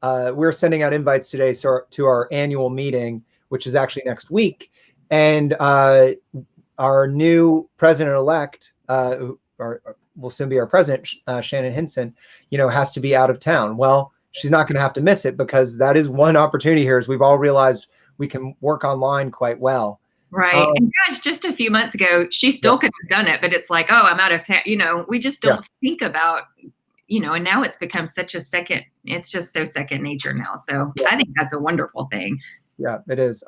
We're sending out invites today to our annual meeting, which is actually next week. And our new president-elect, will soon be our president, Shannon Hinson, has to be out of town. Well, she's not going to have to miss it, because that is one opportunity here, as we've all realized we can work online quite well. Right. And gosh, just a few months ago, she still could have done it, but it's like, oh, I'm out of town. We just don't think about, and now it's become it's just so second nature now. So I think that's a wonderful thing. Yeah, it is.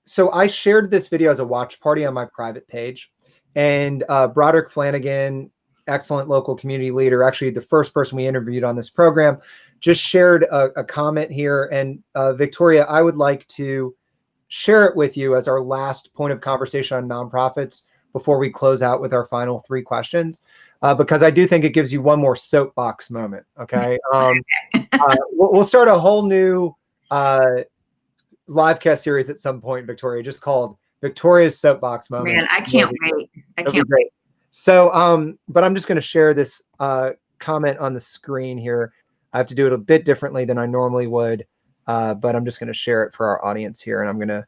So I shared this video as a watch party on my private page. And Broderick Flanagan, excellent local community leader, actually the first person we interviewed on this program, just shared a comment here. And Victoria, I would like to share it with you as our last point of conversation on nonprofits before we close out with our final 3 questions, because I do think it gives you one more soapbox moment. Okay. We'll start a whole new live cast series at some point, Victoria, just called Victoria's Soapbox Moment. Man, I can't wait. I can't wait. So, but I'm just going to share this comment on the screen here. I have to do it a bit differently than I normally would, but I'm just going to share it for our audience here, and I'm going to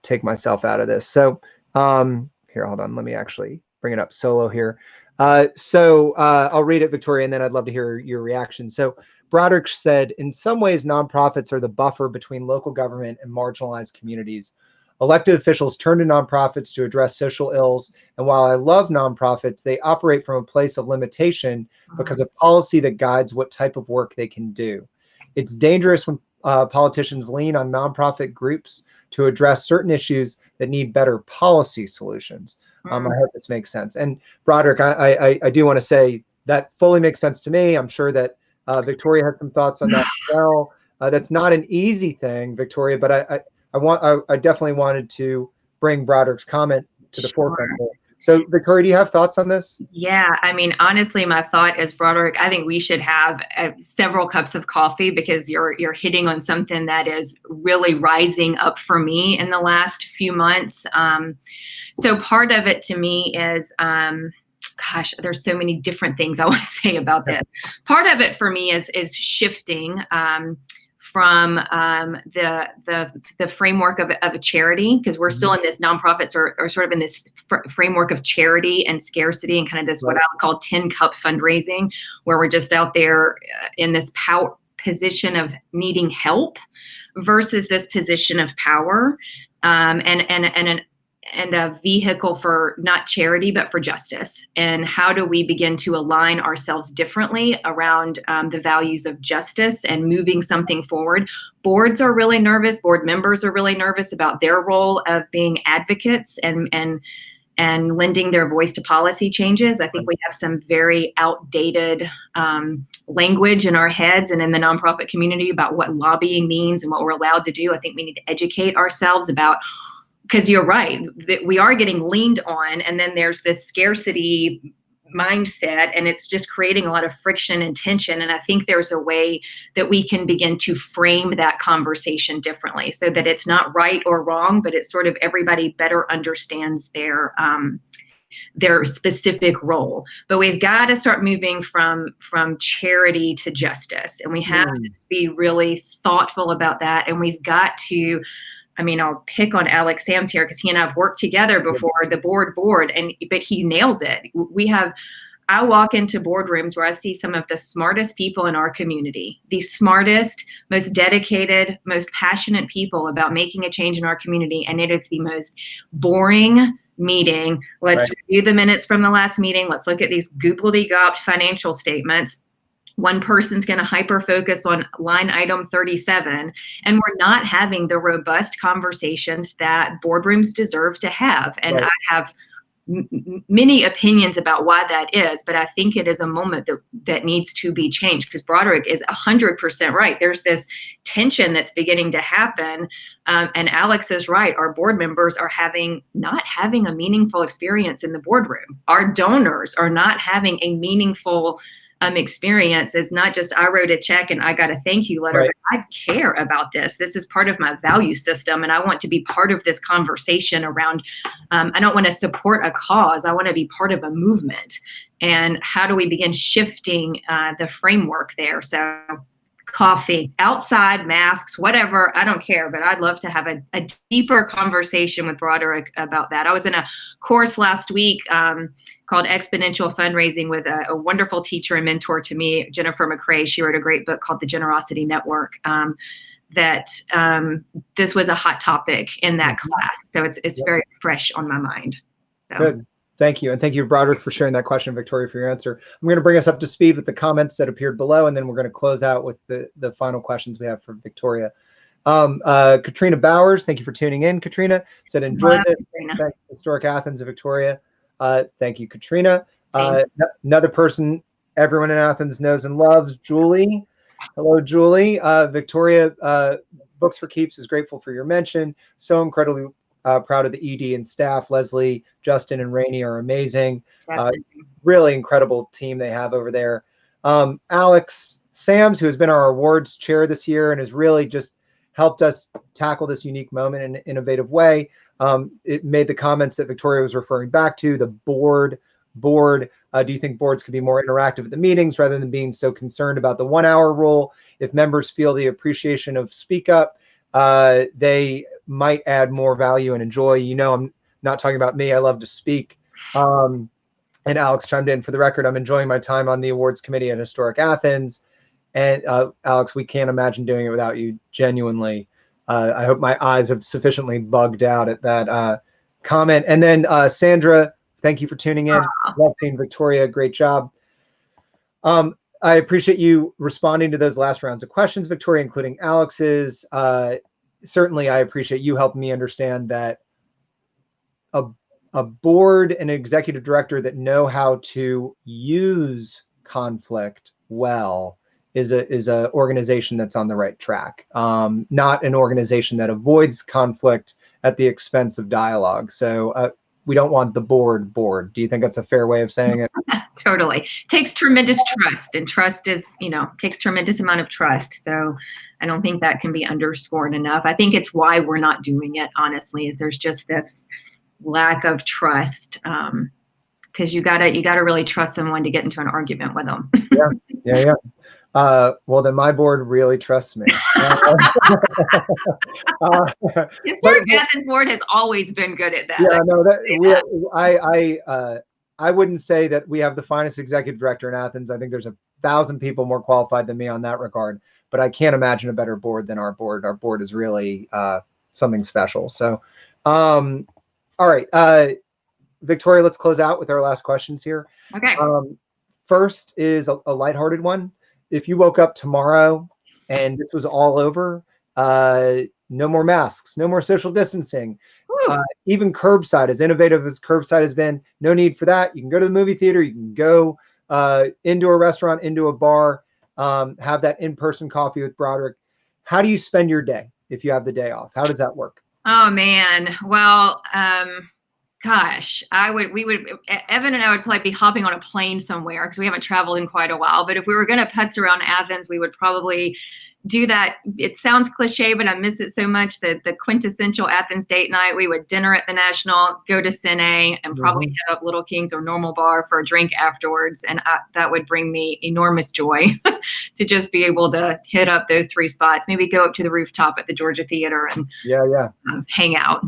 take myself out of this. So here, hold on. Let me actually bring it up solo here. I'll read it, Victoria, and then I'd love to hear your reaction. So Broderick said, in some ways, nonprofits are the buffer between local government and marginalized communities. Elected officials turn to nonprofits to address social ills, and while I love nonprofits, they operate from a place of limitation because of policy that guides what type of work they can do. It's dangerous when politicians lean on nonprofit groups to address certain issues that need better policy solutions. I hope this makes sense. And Broderick, I do want to say that fully makes sense to me. I'm sure that Victoria has some thoughts on that as well. That's not an easy thing, Victoria, but I definitely wanted to bring Broderick's comment to the forefront. So Victoria, do you have thoughts on this? Yeah, I mean, honestly, my thought is, Broderick, I think we should have several cups of coffee, because you're hitting on something that is really rising up for me in the last few months. So part of it to me is, gosh, there's so many different things I want to say about this. Part of it for me is shifting from the framework of a charity, because we're still in this, nonprofits are sort of in this framework of charity and scarcity, and kind of this what I would call tin cup fundraising, where we're just out there in this position of needing help versus this position of power, and a vehicle for not charity, but for justice. And how do we begin to align ourselves differently around the values of justice and moving something forward? Boards are really nervous. Board members are really nervous about their role of being advocates and lending their voice to policy changes. I think we have some very outdated language in our heads and in the nonprofit community about what lobbying means and what we're allowed to do. I think we need to educate ourselves about, because you're right, that we are getting leaned on, and then there's this scarcity mindset, and it's just creating a lot of friction and tension. And I think there's a way that we can begin to frame that conversation differently, so that it's not right or wrong, but it's sort of everybody better understands their specific role. But we've got to start moving from charity to justice, and we have to be really thoughtful about that. And we've got to, I'll pick on Alex Sams here because he and I have worked together before, the board, but he nails it. I walk into boardrooms where I see some of the smartest people in our community, the smartest, most dedicated, most passionate people about making a change in our community. And it is the most boring meeting. Let's review the minutes from the last meeting. Let's look at these gobbledygook financial statements. One person's going to hyper focus on line item 37, and we're not having the robust conversations that boardrooms deserve to have. And I have many opinions about why that is, but I think it is a moment that needs to be changed, because Broderick is 100% right. There's this tension that's beginning to happen. And Alex is right. Our board members are not having a meaningful experience in the boardroom. Our donors are not having a meaningful experience. Is not just, I wrote a check and I got a thank you letter, but I care about this. This is part of my value system, and I want to be part of this conversation around, I don't want to support a cause. I want to be part of a movement. And how do we begin shifting the framework there? So coffee, outside, masks, whatever, I don't care, but I'd love to have a deeper conversation with Broderick about that. I was in a course last week called Exponential Fundraising with a wonderful teacher and mentor to me, Jennifer McCrae. She wrote a great book called The Generosity Network. This was a hot topic in that class. So it's very fresh on my mind. So. Good. Thank you. And thank you, Broderick, for sharing that question, Victoria, for your answer. I'm going to bring us up to speed with the comments that appeared below, and then we're going to close out with the final questions we have for Victoria. Katrina Bowers, thank you for tuning in. Katrina said, enjoyed this. Thanks, Historic Athens of Victoria. Thank you, Katrina. Another person everyone in Athens knows and loves, Julie. Hello, Julie. Victoria, Books for Keeps is grateful for your mention. So incredibly proud of the ED and staff. Leslie, Justin, and Rainey are amazing. Really incredible team they have over there. Alex Sams, who has been our awards chair this year and has really just helped us tackle this unique moment in an innovative way. It made the comments that Victoria was referring back to, the board. Do you think boards could be more interactive at the meetings rather than being so concerned about the 1 hour rule? If members feel the appreciation of speak up, they might add more value and enjoy. I'm not talking about me. I love to speak. And Alex chimed in, for the record, I'm enjoying my time on the awards committee at Historic Athens. And Alex, we can't imagine doing it without you, genuinely. I hope my eyes have sufficiently bugged out at that comment. And then Sandra, thank you for tuning in. Love seeing Victoria. Great job. I appreciate you responding to those last rounds of questions, Victoria, including Alex's. Certainly, I appreciate you helping me understand that a board and executive director that know how to use conflict well is a organization that's on the right track, not an organization that avoids conflict at the expense of dialogue. So we don't want the board. Do you think that's a fair way of saying it? Totally. It takes tremendous trust, and trust is, takes tremendous amount of trust. So I don't think that can be underscored enough. I think it's why we're not doing it, honestly, is there's just this lack of trust. Because you gotta really trust someone to get into an argument with them. Yeah. Well, then my board really trusts me. Historic Athens board has always been good at that. Yeah, no, I wouldn't say that we have the finest executive director in Athens. I think there's 1,000 people more qualified than me on that regard, but I can't imagine a better board than our board. Our board is really something special. So All right, Victoria, let's close out with our last questions here. Okay. First is a lighthearted one. If you woke up tomorrow and this was all over, no more masks, no more social distancing, even curbside, as innovative as curbside has been, no need for that. You can go to the movie theater, you can go into a restaurant, into a bar, have that in-person coffee with Broderick. How do you spend your day if you have the day off? How does that work? Oh man. Well, gosh, Evan and I would probably be hopping on a plane somewhere because we haven't traveled in quite a while. But if we were going to putz around Athens, we would probably do that. It sounds cliche, but I miss it so much. The quintessential Athens date night. We would dinner at the National, go to Cine, and probably hit up Little Kings or Normal Bar for a drink afterwards. And that would bring me enormous joy to just be able to hit up those three spots. Maybe go up to the rooftop at the Georgia Theater and hang out.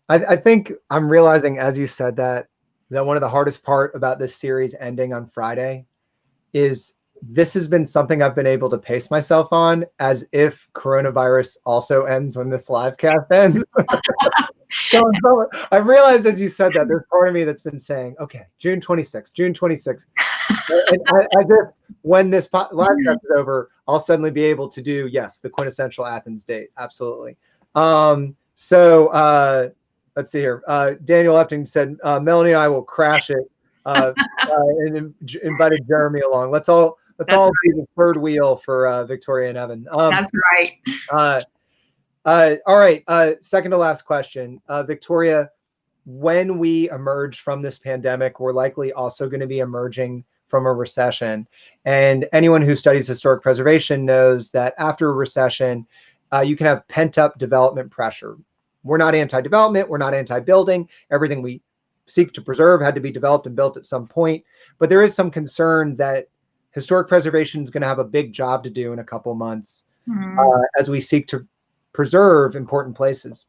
I think I'm realizing as you said that one of the hardest part about this series ending on Friday is this has been something I've been able to pace myself on, as if coronavirus also ends when this live cast ends. So I realized as you said that there's part of me that's been saying, okay, June 26th, June 26th. And as if when this live cast is over, I'll suddenly be able to do, yes, the quintessential Athens date. Absolutely. Let's see here. Daniel Epting said, Melanie and I will crash it and invited Jeremy along. Let's all be the third wheel for Victoria and Evan. That's right. All right. Second to last question. Victoria, when we emerge from this pandemic, we're likely also going to be emerging from a recession. And anyone who studies historic preservation knows that after a recession, you can have pent-up development pressure. We're not anti-development. We're not anti-building. Everything we seek to preserve had to be developed and built at some point. But there is some concern that historic preservation is going to have a big job to do in a couple months as we seek to preserve important places.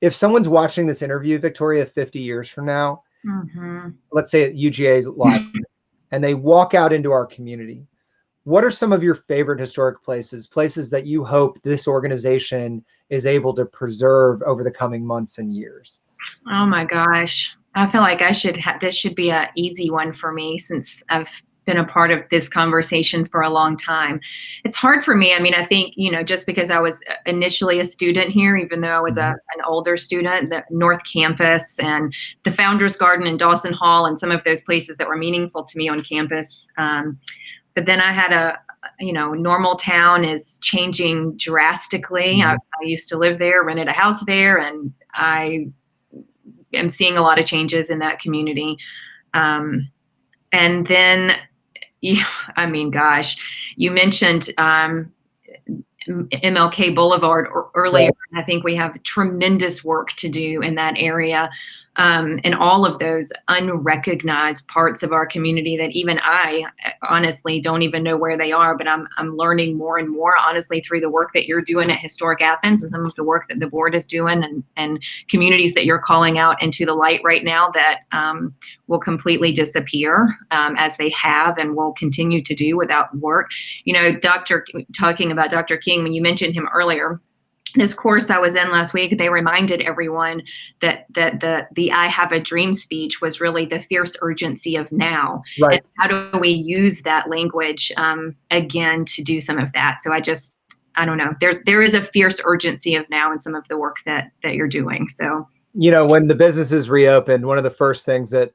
If someone's watching this interview, Victoria, 50 years from now, let's say at UGA's live, and they walk out into our community, what are some of your favorite historic places that you hope this organization is able to preserve over the coming months and years? Oh my gosh. I feel like this should be an easy one for me since I've been a part of this conversation for a long time. It's hard for me. I mean, I think, just because I was initially a student here, even though I was an older student, the North Campus and the Founders Garden and Dawson Hall and some of those places that were meaningful to me on campus. But then I had Normal Town is changing drastically. I used to live there, rented a house there, and I am seeing a lot of changes in that community. And then, you mentioned MLK Boulevard earlier. I think we have tremendous work to do in that area. And all of those unrecognized parts of our community that even I honestly don't even know where they are, but I'm learning more and more, honestly, through the work that you're doing at Historic Athens and some of the work that the board is doing and communities that you're calling out into the light right now that will completely disappear as they have and will continue to do without work. Talking about Dr. King, when you mentioned him earlier, this course I was in last week, they reminded everyone that the I Have a Dream speech was really the fierce urgency of now. Right. And how do we use that language again to do some of that? So I don't know. There is a fierce urgency of now in some of the work that you're doing. So, when the businesses reopened, one of the first things that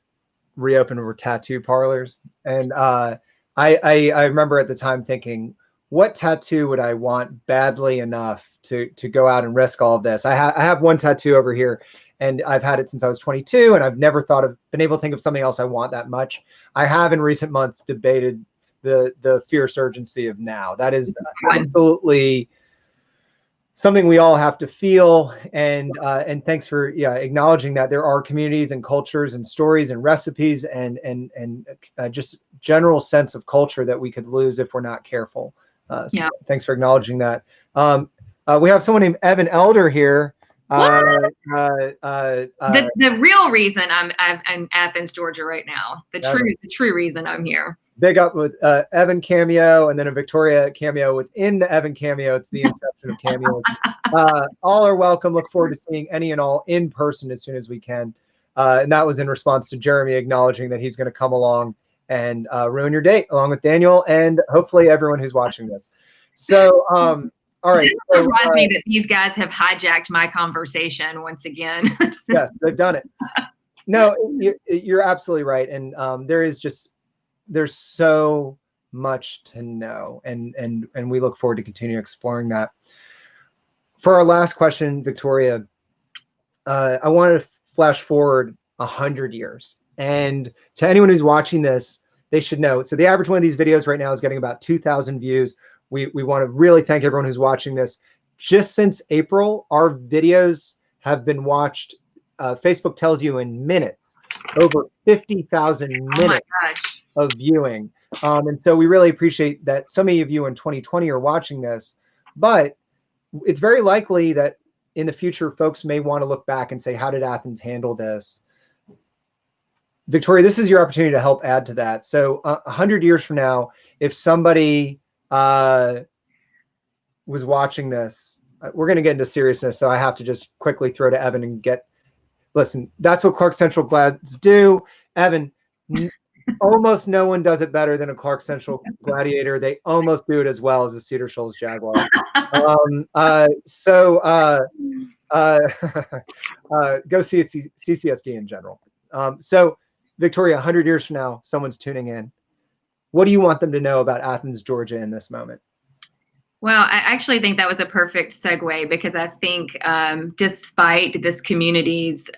reopened were tattoo parlors. And I remember at the time thinking, what tattoo would I want badly enough to go out and risk all of this? I have one tattoo over here, and I've had it since I was 22, and I've never been able to think of something else I want that much. I have in recent months debated the fierce urgency of now. That is absolutely something we all have to feel. And thanks for acknowledging that there are communities and cultures and stories and recipes and just general sense of culture that we could lose if we're not careful. Thanks for acknowledging that. We have someone named Evan Elder here. The real reason I'm in Athens, Georgia right now. The true reason I'm here. big up with Evan cameo and then a Victoria cameo within the Evan cameo. It's the inception of cameos. All are welcome. Look forward to seeing any and all in person as soon as we can. And that was in response to Jeremy acknowledging that he's going to come along and ruin your date along with Daniel and hopefully everyone who's watching this. So, all right. It so, reminds me that these guys have hijacked my conversation once again. Yes, they've done it. No, you're absolutely right. And there's so much to know. And we look forward to continue exploring that. For our last question, Victoria, I want to flash forward 100 years. And to anyone who's watching this, they should know. So the average one of these videos right now is getting about 2,000 views. We want to really thank everyone who's watching this. Just since April, our videos have been watched. Facebook tells you in minutes, over 50,000 minutes of viewing. And so we really appreciate that so many of you in 2020 are watching this. But it's very likely that in the future, folks may want to look back and say, how did Athens handle this? Victoria, this is your opportunity to help add to that. So 100 years from now, if somebody was watching this, we're going to get into seriousness. So I have to just quickly throw to Evan and listen, that's what Clark Central Glads do. Evan, almost no one does it better than a Clark Central Gladiator. They almost do it as well as a Cedar Shoals Jaguar. Go see CCSD in general. So Victoria, 100 years from now, someone's tuning in. What do you want them to know about Athens, Georgia in this moment? Well, I actually think that was a perfect segue because I think despite this community's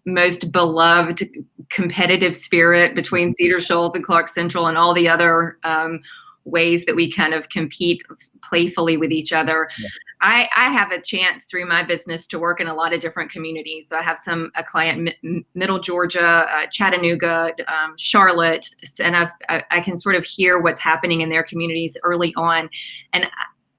most beloved competitive spirit between Cedar Shoals and Clark Central and all the other ways that we kind of compete playfully with each other, yeah. I have a chance through my business to work in a lot of different communities. So I have a client Middle Georgia, Chattanooga, Charlotte, and I can sort of hear what's happening in their communities early on. And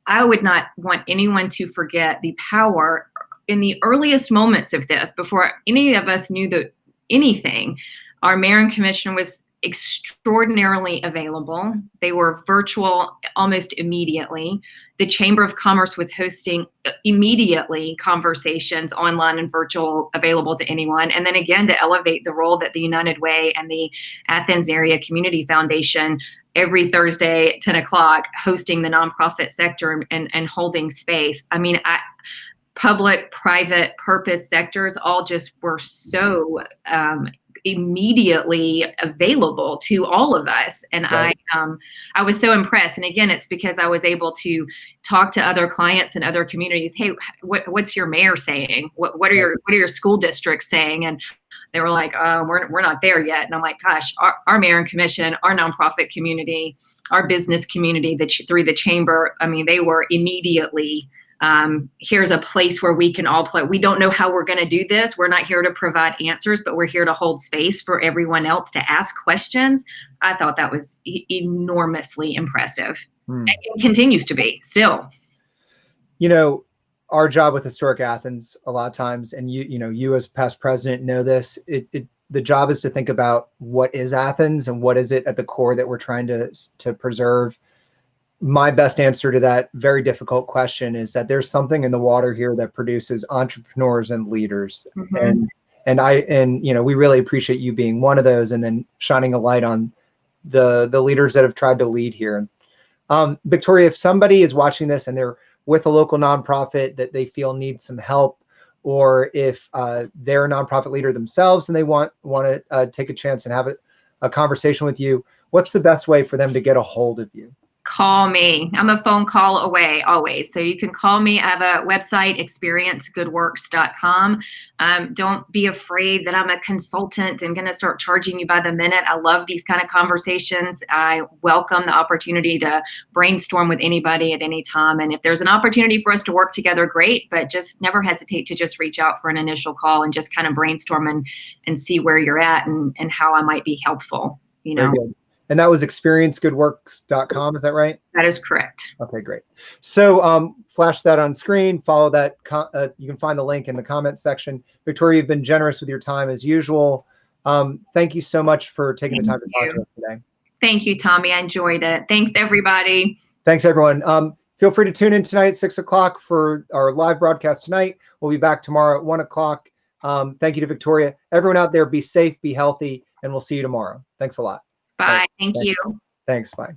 I would not want anyone to forget the power in the earliest moments of this, before any of us knew anything. Our mayor and commission was extraordinarily available. They were virtual almost immediately. The Chamber of Commerce was hosting immediately conversations online and virtual available to anyone. And then again, to elevate the role that the United Way and the Athens Area Community Foundation every Thursday at 10 o'clock hosting the nonprofit sector and holding space. I mean, public, private, purpose sectors all just were so immediately available to all of us. And right. I was so impressed. And again, it's because I was able to talk to other clients in other communities. Hey, what's your mayor saying? What are your school districts saying? And they were like, we're not there yet. And I'm like, gosh, our mayor and commission, our nonprofit community, our business community through the chamber, I mean, they were immediately here's a place where we can all play. We don't know how we're going to do this. We're not here to provide answers, but we're here to hold space for everyone else to ask questions. I thought that was enormously impressive. And it continues to be still. You know, our job with Historic Athens, a lot of times, and you as past president know this, the job is to think about what is Athens and what is it at the core that we're trying to preserve. My best answer to that very difficult question is that there's something in the water here that produces entrepreneurs and leaders. Mm-hmm. And we really appreciate you being one of those and then shining a light on the leaders that have tried to lead here. Victoria, if somebody is watching this and they're with a local nonprofit that they feel needs some help, or if they're a nonprofit leader themselves and they want to take a chance and have a conversation with you, what's the best way for them to get a hold of you? Call me. I'm a phone call away always. So you can call me. I have a website, experiencegoodworks.com. Don't be afraid that I'm a consultant and going to start charging you by the minute. I love these kind of conversations. I welcome the opportunity to brainstorm with anybody at any time. And if there's an opportunity for us to work together, great, but just never hesitate to just reach out for an initial call and just kind of brainstorm and see where you're at and how I might be helpful, Very good. And that was experiencegoodworks.com. Is that right? That is correct. Okay, great. So flash that on screen, follow that. You can find the link in the comments section. Victoria, you've been generous with your time as usual. Thank you so much for taking the time to talk to us today. Thank you, Tommy. I enjoyed it. Thanks, everybody. Thanks, everyone. Feel free to tune in tonight at 6 o'clock for our live broadcast tonight. We'll be back tomorrow at 1 o'clock. Thank you to Victoria. Everyone out there, be safe, be healthy, and we'll see you tomorrow. Thanks a lot. Bye. Thank you. Thanks. Bye.